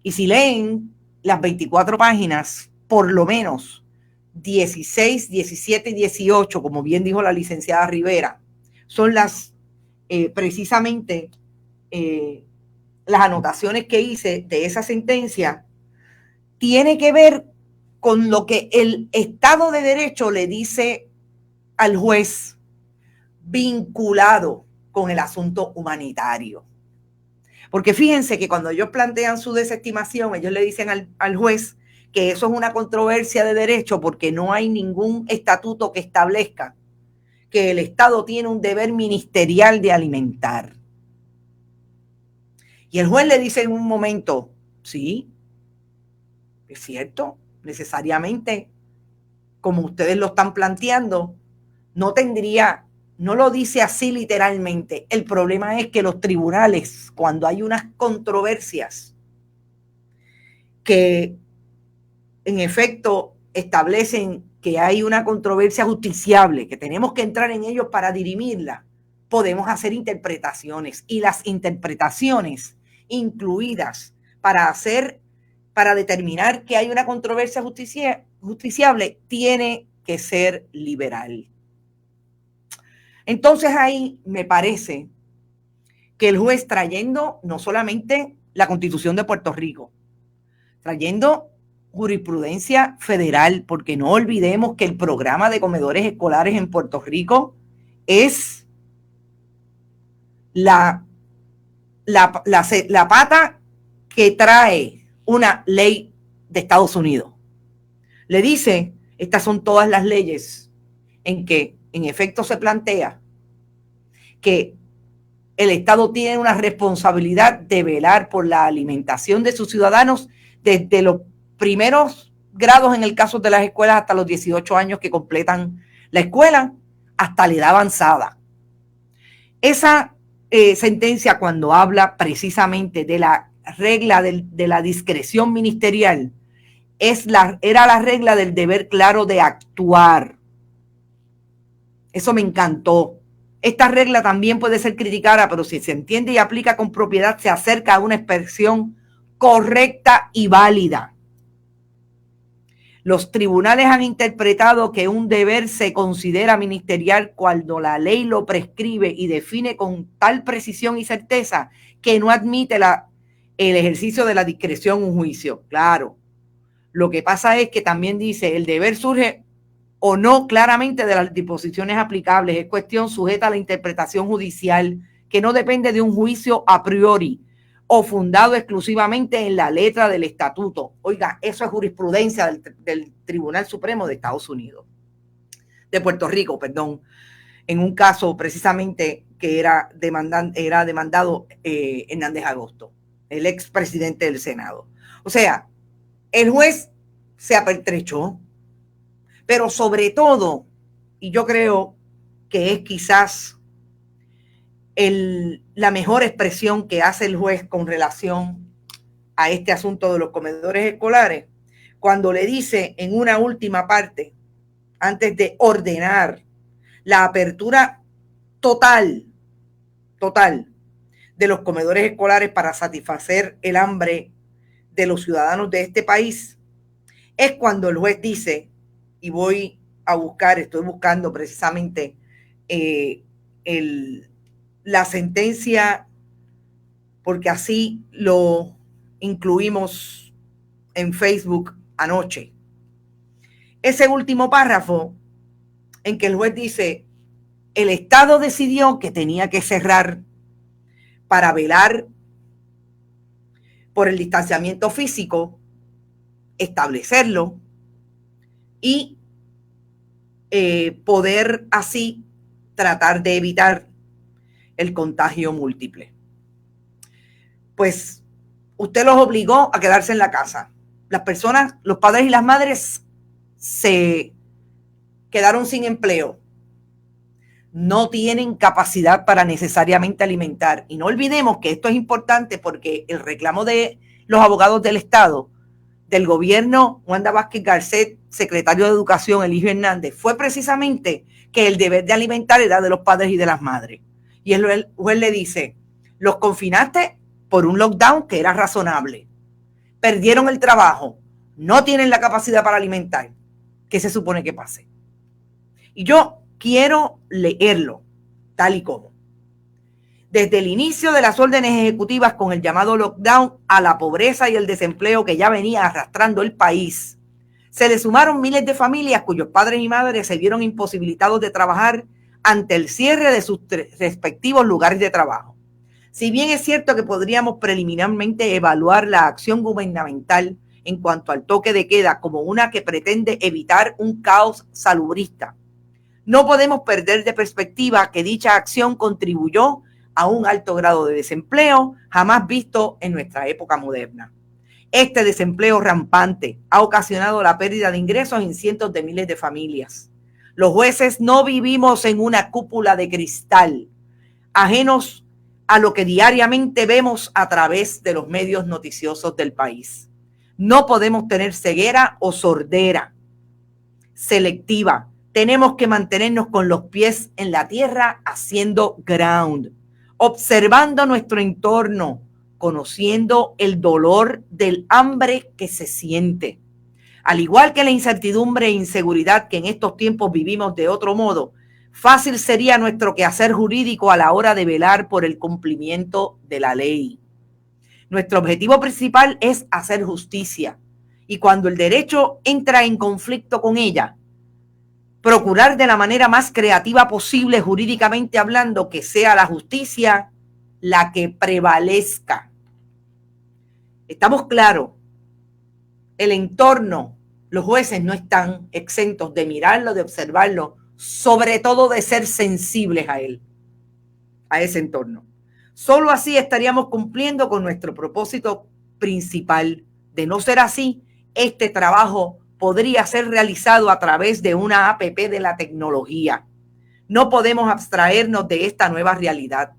S8: y si leen las 24 páginas, por lo menos 16, 17 y 18, como bien dijo la licenciada Rivera, son las precisamente las anotaciones que hice de esa sentencia, tiene que ver con lo que el Estado de Derecho le dice al juez vinculado con el asunto humanitario. Porque fíjense que cuando ellos plantean su desestimación, ellos le dicen al juez que eso es una controversia de derecho porque no hay ningún estatuto que establezca que el Estado tiene un deber ministerial de alimentar. Y el juez le dice en un momento, sí, es cierto, necesariamente, como ustedes lo están planteando, no lo dice así literalmente. El problema es que los tribunales, cuando hay unas controversias que en efecto establecen que hay una controversia justiciable, que tenemos que entrar en ellos para dirimirla, podemos hacer interpretaciones, y las interpretaciones incluidas para determinar que hay una controversia justiciable tiene que ser liberal. Entonces ahí me parece que el juez, trayendo no solamente la Constitución de Puerto Rico, trayendo jurisprudencia federal, porque no olvidemos que el programa de comedores escolares en Puerto Rico es la pata que trae una ley de Estados Unidos. Le dice, estas son todas las leyes en que en efecto se plantea que el Estado tiene una responsabilidad de velar por la alimentación de sus ciudadanos desde los primeros grados en el caso de las escuelas hasta los 18 años que completan la escuela, hasta la edad avanzada. Esa sentencia, cuando habla precisamente de la regla de la discreción ministerial, era la regla del deber claro de actuar. Eso me encantó. Esta regla también puede ser criticada, pero si se entiende y aplica con propiedad, se acerca a una expresión correcta y válida. Los tribunales han interpretado que un deber se considera ministerial cuando la ley lo prescribe y define con tal precisión y certeza que no admite el ejercicio de la discreción en un juicio. Claro, lo que pasa es que también dice el deber surge o no claramente de las disposiciones aplicables, es cuestión sujeta a la interpretación judicial que no depende de un juicio a priori o fundado exclusivamente en la letra del estatuto. Oiga, eso es jurisprudencia del Tribunal Supremo de Estados Unidos, de Puerto Rico, perdón, en un caso precisamente que era demandado Hernández Agosto, el expresidente del Senado. O sea, el juez se apertrechó, pero sobre todo, y yo creo que es quizás la mejor expresión que hace el juez con relación a este asunto de los comedores escolares, cuando le dice en una última parte, antes de ordenar la apertura total de los comedores escolares para satisfacer el hambre de los ciudadanos de este país, es cuando el juez dice, y estoy buscando precisamente la sentencia, porque así lo incluimos en Facebook anoche. Ese último párrafo en que el juez dice, el Estado decidió que tenía que cerrar para velar por el distanciamiento físico, establecerlo y poder así tratar de evitar el contagio múltiple. Pues usted los obligó a quedarse en la casa. Las personas, los padres y las madres se quedaron sin empleo. No tienen capacidad para necesariamente alimentar. Y no olvidemos que esto es importante porque el reclamo de los abogados del Estado, del gobierno, Wanda Vázquez Garcet, secretario de Educación, Eligio Hernández, fue precisamente que el deber de alimentar era de los padres y de las madres. Y el juez le dice, los confinaste por un lockdown que era razonable. Perdieron el trabajo, no tienen la capacidad para alimentar. ¿Qué se supone que pase? Y yo quiero leerlo tal y como. Desde el inicio de las órdenes ejecutivas con el llamado lockdown a la pobreza y el desempleo que ya venía arrastrando el país, se le sumaron miles de familias cuyos padres y madres se vieron imposibilitados de trabajar ante el cierre de sus respectivos lugares de trabajo. Si bien es cierto que podríamos preliminarmente evaluar la acción gubernamental en cuanto al toque de queda como una que pretende evitar un caos salubrista, no podemos perder de perspectiva que dicha acción contribuyó a un alto grado de desempleo jamás visto en nuestra época moderna. Este desempleo rampante ha ocasionado la pérdida de ingresos en cientos de miles de familias. Los jueces no vivimos en una cúpula de cristal, ajenos a lo que diariamente vemos a través de los medios noticiosos del país. No podemos tener ceguera o sordera selectiva. Tenemos que mantenernos con los pies en la tierra haciendo ground, observando nuestro entorno, conociendo el dolor del hambre que se siente. Al igual que la incertidumbre e inseguridad que en estos tiempos vivimos de otro modo, fácil sería nuestro quehacer jurídico a la hora de velar por el cumplimiento de la ley. Nuestro objetivo principal es hacer justicia y cuando el derecho entra en conflicto con ella, procurar de la manera más creativa posible jurídicamente hablando que sea la justicia la que prevalezca. Estamos claros, el entorno, los jueces no están exentos de mirarlo, de observarlo, sobre todo de ser sensibles a él, a ese entorno. Solo así estaríamos cumpliendo con nuestro propósito principal. De no ser así, este trabajo podría ser realizado a través de una APP de la tecnología. No podemos abstraernos de esta nueva realidad.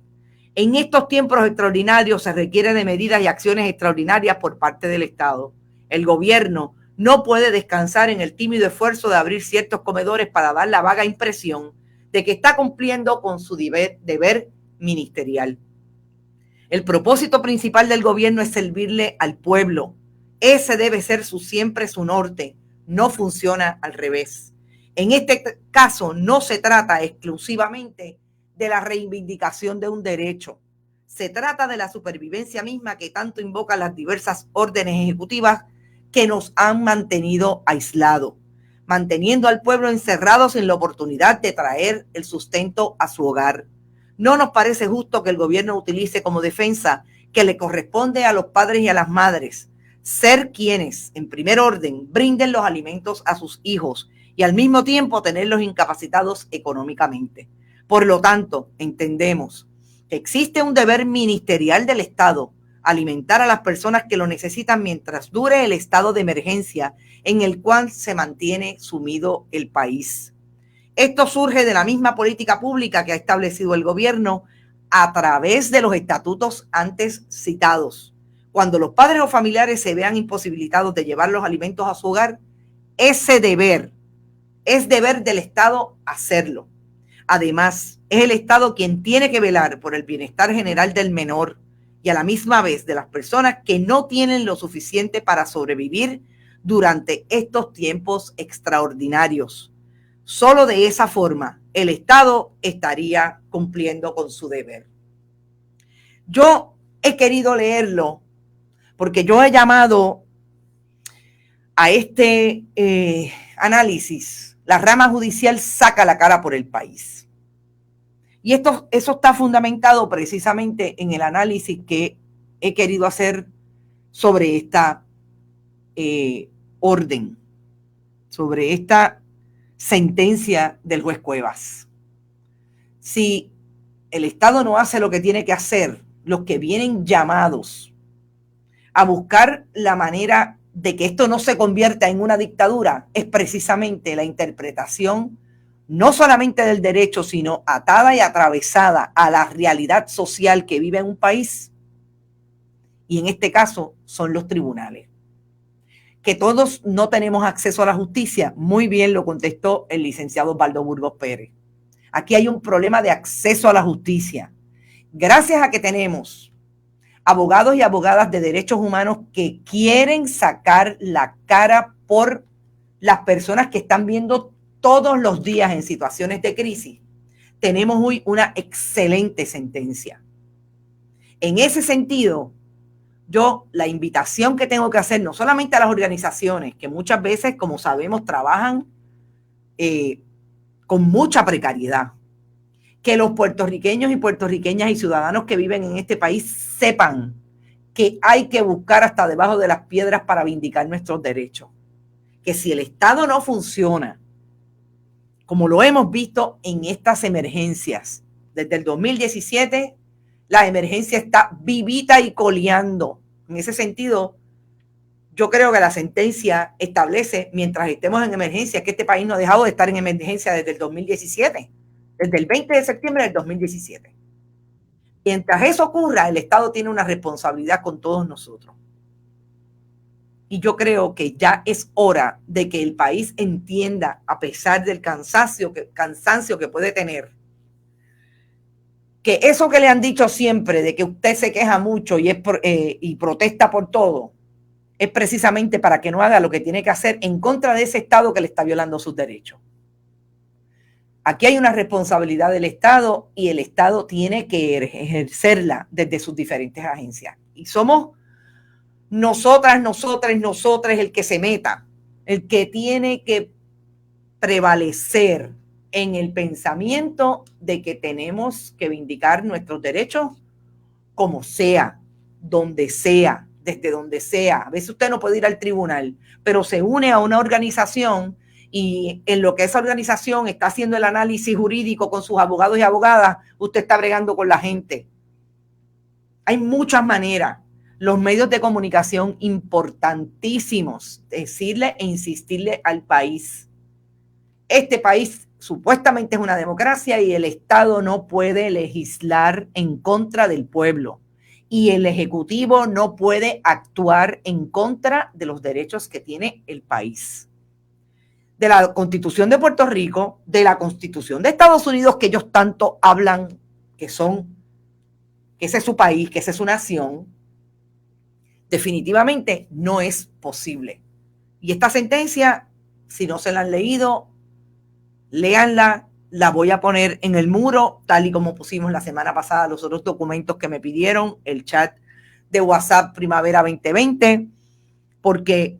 S8: En estos tiempos extraordinarios se requiere de medidas y acciones extraordinarias por parte del Estado. El gobierno no puede descansar en el tímido esfuerzo de abrir ciertos comedores para dar la vaga impresión de que está cumpliendo con su deber ministerial. El propósito principal del gobierno es servirle al pueblo. Ese debe ser siempre su norte. No funciona al revés. En este caso no se trata exclusivamente de la reivindicación de un derecho. Se trata de la supervivencia misma que tanto invocan las diversas órdenes ejecutivas que nos han mantenido aislados, manteniendo al pueblo encerrado sin la oportunidad de traer el sustento a su hogar. No nos parece justo que el gobierno utilice como defensa que le corresponde a los padres y a las madres ser quienes, en primer orden, brinden los alimentos a sus hijos y al mismo tiempo tenerlos incapacitados económicamente. Por lo tanto, entendemos que existe un deber ministerial del Estado alimentar a las personas que lo necesitan mientras dure el estado de emergencia en el cual se mantiene sumido el país. Esto surge de la misma política pública que ha establecido el gobierno a través de los estatutos antes citados. Cuando los padres o familiares se vean imposibilitados de llevar los alimentos a su hogar, ese deber es deber del Estado hacerlo. Además, es el Estado quien tiene que velar por el bienestar general del menor y a la misma vez de las personas que no tienen lo suficiente para sobrevivir durante estos tiempos extraordinarios. Solo de esa forma el Estado estaría cumpliendo con su deber. Yo he querido leerlo porque yo he llamado a este análisis, la rama judicial saca la cara por el país. Y eso está fundamentado precisamente en el análisis que he querido hacer sobre esta orden, sobre esta sentencia del juez Cuevas. Si el Estado no hace lo que tiene que hacer, los que vienen llamados a buscar la manera de que esto no se convierta en una dictadura es precisamente la interpretación no solamente del derecho, sino atada y atravesada a la realidad social que vive en un país. Y en este caso son los tribunales. Que todos no tenemos acceso a la justicia, muy bien lo contestó el licenciado Osvaldo Burgos Pérez. Aquí hay un problema de acceso a la justicia. Gracias a que tenemos abogados y abogadas de derechos humanos que quieren sacar la cara por las personas que están viendo todos los días en situaciones de crisis, tenemos hoy una excelente sentencia. En ese sentido, yo la invitación que tengo que hacer, no solamente a las organizaciones, que muchas veces, como sabemos, trabajan con mucha precariedad, que los puertorriqueños y puertorriqueñas y ciudadanos que viven en este país sepan que hay que buscar hasta debajo de las piedras para vindicar nuestros derechos. Que si el Estado no funciona, como lo hemos visto en estas emergencias, desde el 2017, la emergencia está vivita y coleando. En ese sentido, yo creo que la sentencia establece, mientras estemos en emergencia, que este país no ha dejado de estar en emergencia desde el 2017, desde el 20 de septiembre del 2017. Mientras eso ocurra, el Estado tiene una responsabilidad con todos nosotros. Y yo creo que ya es hora de que el país entienda, a pesar del cansancio que puede tener, que eso que le han dicho siempre de que usted se queja mucho y protesta por todo, es precisamente para que no haga lo que tiene que hacer en contra de ese Estado que le está violando sus derechos. Aquí hay una responsabilidad del Estado y el Estado tiene que ejercerla desde sus diferentes agencias. Y somos nosotras, el que se meta, el que tiene que prevalecer en el pensamiento de que tenemos que vindicar nuestros derechos como sea, donde sea, desde donde sea. A veces usted no puede ir al tribunal, pero se une a una organización y en lo que esa organización está haciendo el análisis jurídico con sus abogados y abogadas, usted está bregando con la gente. Hay muchas maneras. Los medios de comunicación importantísimos, decirle e insistirle al país. Este país supuestamente es una democracia y el Estado no puede legislar en contra del pueblo. Y el Ejecutivo no puede actuar en contra de los derechos que tiene el país. De la Constitución de Puerto Rico, de la Constitución de Estados Unidos, que ellos tanto hablan que ese es su país, que esa es su nación, definitivamente no es posible. Y esta sentencia, si no se la han leído, léanla, la voy a poner en el muro, tal y como pusimos la semana pasada los otros documentos que me pidieron, el chat de WhatsApp Primavera 2020, porque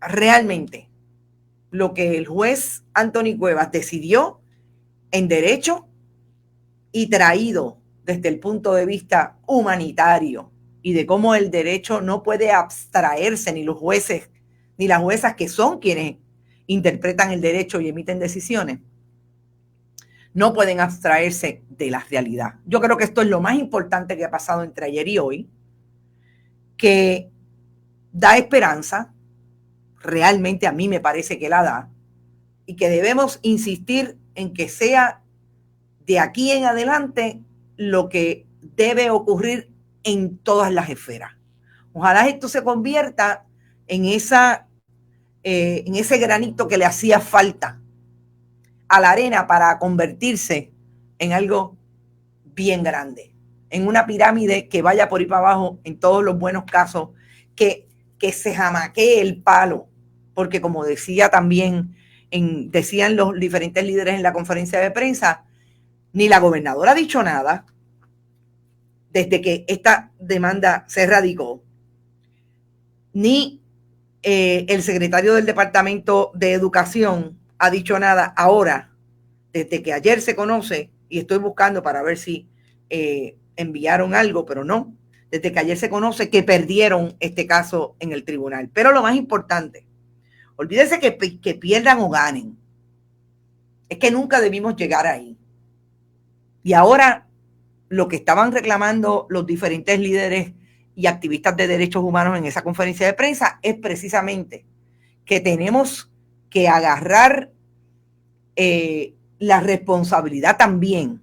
S8: realmente lo que el juez Anthony Cuevas decidió en derecho y traído desde el punto de vista humanitario y de cómo el derecho no puede abstraerse, ni los jueces ni las juezas que son quienes interpretan el derecho y emiten decisiones, no pueden abstraerse de la realidad. Yo creo que esto es lo más importante que ha pasado entre ayer y hoy, que da esperanza, realmente a mí me parece que la da, y que debemos insistir en que sea de aquí en adelante lo que debe ocurrir en todas las esferas. Ojalá esto se convierta en ese granito que le hacía falta a la arena para convertirse en algo bien grande, en una pirámide que vaya por ahí para abajo en todos los buenos casos, que se jamaquee el palo, porque como decía también, decían los diferentes líderes en la conferencia de prensa, ni la gobernadora ha dicho nada desde que esta demanda se radicó, ni el secretario del Departamento de Educación ha dicho nada ahora, desde que ayer se conoce, y estoy buscando para ver si enviaron algo, pero no, desde que ayer se conoce que perdieron este caso en el tribunal. Pero lo más importante, olvídese que pierdan o ganen, es que nunca debimos llegar ahí. Y ahora lo que estaban reclamando los diferentes líderes y activistas de derechos humanos en esa conferencia de prensa es precisamente que tenemos que agarrar la responsabilidad también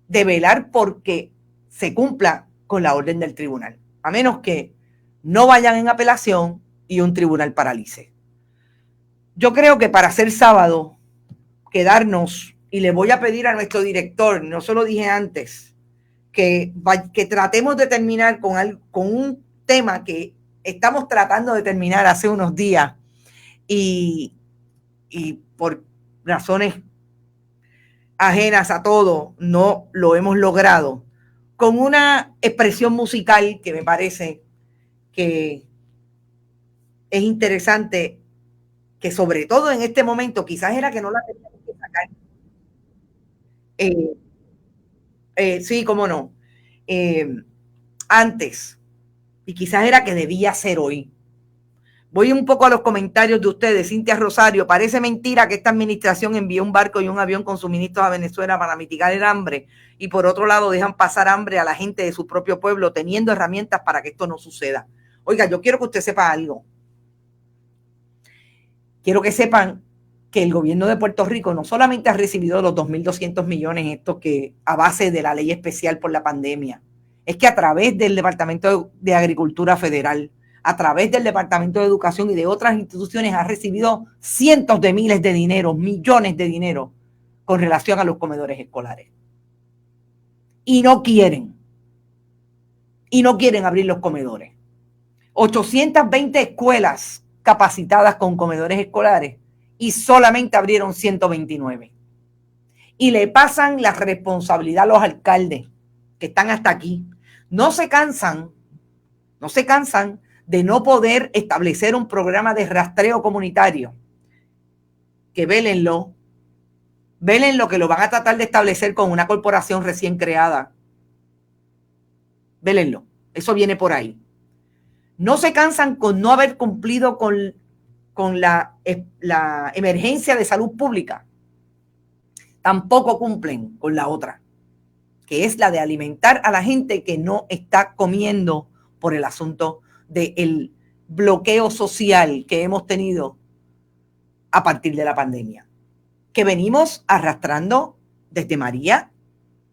S8: de velar porque se cumpla con la orden del tribunal, a menos que no vayan en apelación y un tribunal paralice. Yo creo que para ser sábado, quedarnos, y le voy a pedir a nuestro director, no se lo dije antes, que tratemos de terminar con un tema que estamos tratando de terminar hace unos días y por razones ajenas a todo no lo hemos logrado, con una expresión musical que me parece que es interesante, que sobre todo en este momento quizás era que no la teníamos que sacar. Sí, cómo no. Antes, y quizás era que debía ser hoy. Voy un poco a los comentarios de ustedes. Cintia Rosario, parece mentira que esta administración envió un barco y un avión con suministros a Venezuela para mitigar el hambre y por otro lado dejan pasar hambre a la gente de su propio pueblo teniendo herramientas para que esto no suceda. Oiga, yo quiero que usted sepa algo. Quiero que sepan que el gobierno de Puerto Rico no solamente ha recibido los 2.200 millones estos que a base de la ley especial por la pandemia, es que a través del Departamento de Agricultura Federal, a través del Departamento de Educación y de otras instituciones ha recibido cientos de miles de dinero, millones de dinero con relación a los comedores escolares. Y no quieren abrir los comedores. 820 escuelas capacitadas con comedores escolares y solamente abrieron 129. Y le pasan la responsabilidad a los alcaldes que están hasta aquí. No se cansan de no poder establecer un programa de rastreo comunitario. Que vélenlo que lo van a tratar de establecer con una corporación recién creada. Vélenlo, eso viene por ahí. No se cansan con no haber cumplido con la emergencia de salud pública. Tampoco cumplen con la otra, que es la de alimentar a la gente que no está comiendo por el asunto del bloqueo social que hemos tenido a partir de la pandemia, que venimos arrastrando desde María,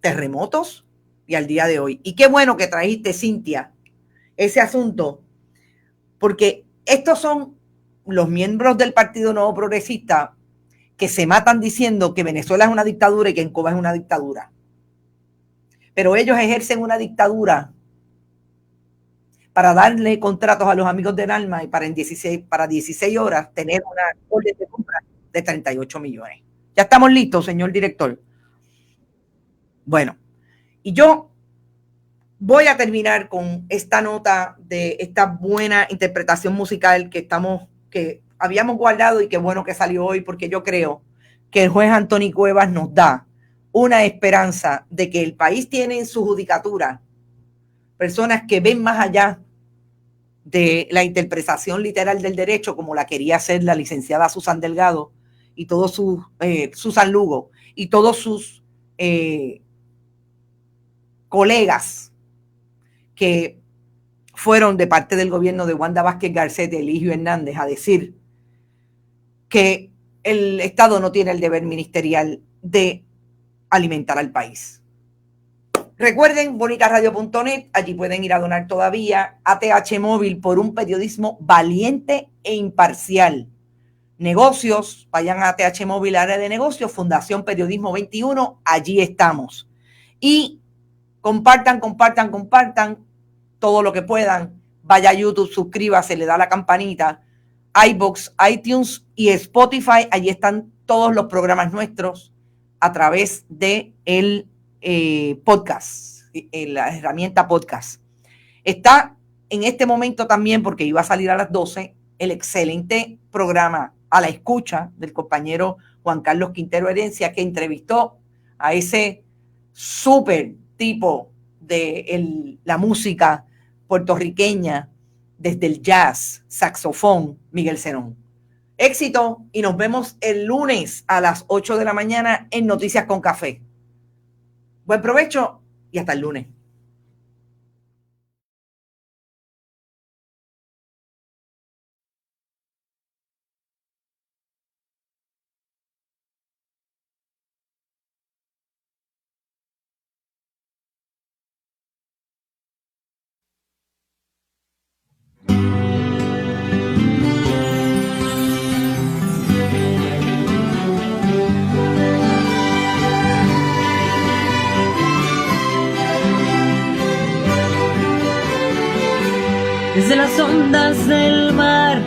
S8: terremotos y al día de hoy. Y qué bueno que trajiste, Cintia, ese asunto, porque estos son los miembros del Partido Nuevo Progresista que se matan diciendo que Venezuela es una dictadura y que en Cuba es una dictadura. Pero ellos ejercen una dictadura para darle contratos a los amigos del alma y para 16 horas tener una orden de compra de 38 millones. Ya estamos listos, señor director. Bueno, y yo voy a terminar con esta nota de esta buena interpretación musical que habíamos guardado y qué bueno que salió hoy, porque yo creo que el juez Anthony Cuevas nos da una esperanza de que el país tiene en su judicatura personas que ven más allá de la interpretación literal del derecho, como la quería hacer la licenciada Susan Delgado y todos sus Susan Lugo y todos sus colegas que fueron de parte del gobierno de Wanda Vázquez Garcet, Eligio Hernández, a decir que el Estado no tiene el deber ministerial de alimentar al país. Recuerden, bonitasradio.net, allí pueden ir a donar todavía. ATH Móvil, por un periodismo valiente e imparcial. Negocios, vayan a ATH Móvil, área de negocios, Fundación Periodismo 21, allí estamos. Y compartan todo lo que puedan. Vaya a YouTube, suscríbase, le da la campanita. iVoox, iTunes y Spotify, allí están todos los programas nuestros a través de el podcast, la herramienta podcast. Está en este momento también, porque iba a salir a las 12, el excelente programa A la Escucha del compañero Juan Carlos Quintero Herencia, que entrevistó a ese súper tipo de la música puertorriqueña, desde el jazz, saxofón, Miguel Zenón. Éxito, y nos vemos el lunes a las 8 de la mañana en Noticias con Café. Buen provecho y hasta el lunes.
S9: Desde las ondas del mar,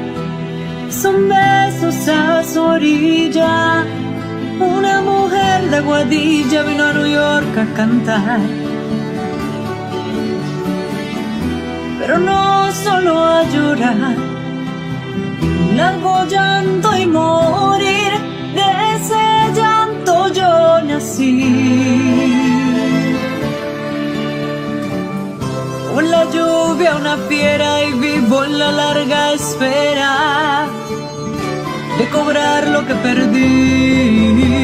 S9: son besos a su orilla. Una mujer de Aguadilla vino a New York a cantar, pero no solo a llorar, un largo llanto y morir. De ese llanto yo nací. Con la lluvia una fiera y vivo en la larga espera de cobrar lo que perdí.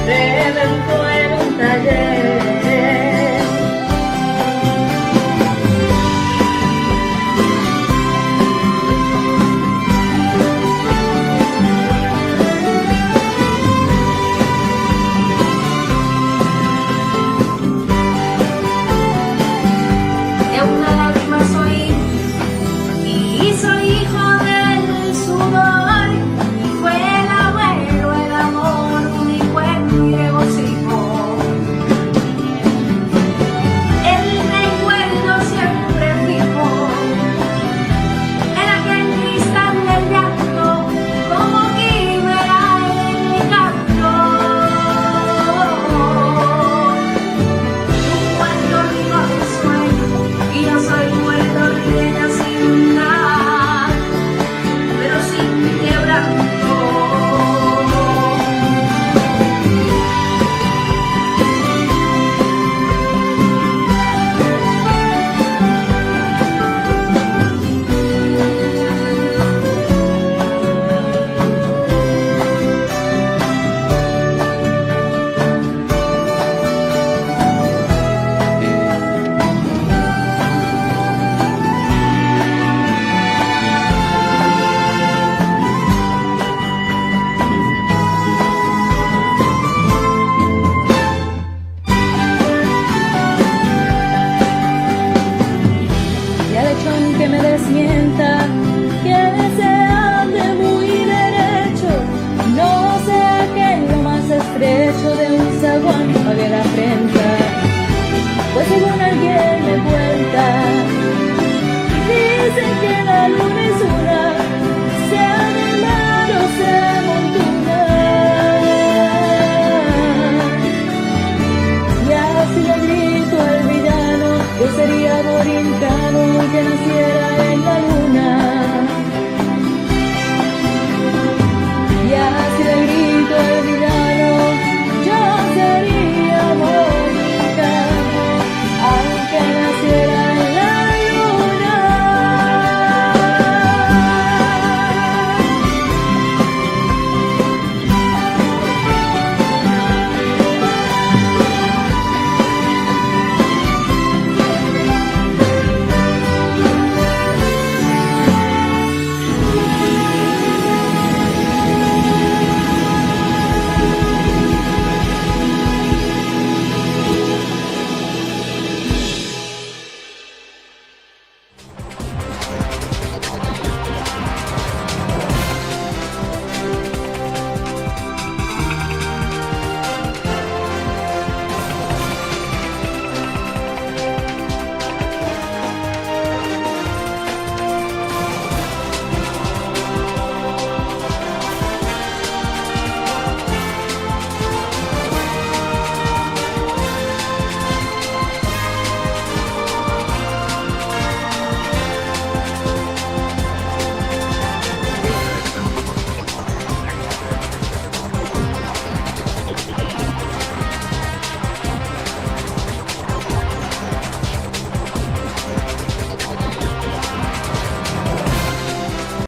S9: Redentor en un taller. estrecho de un zaguán, pagué la frente.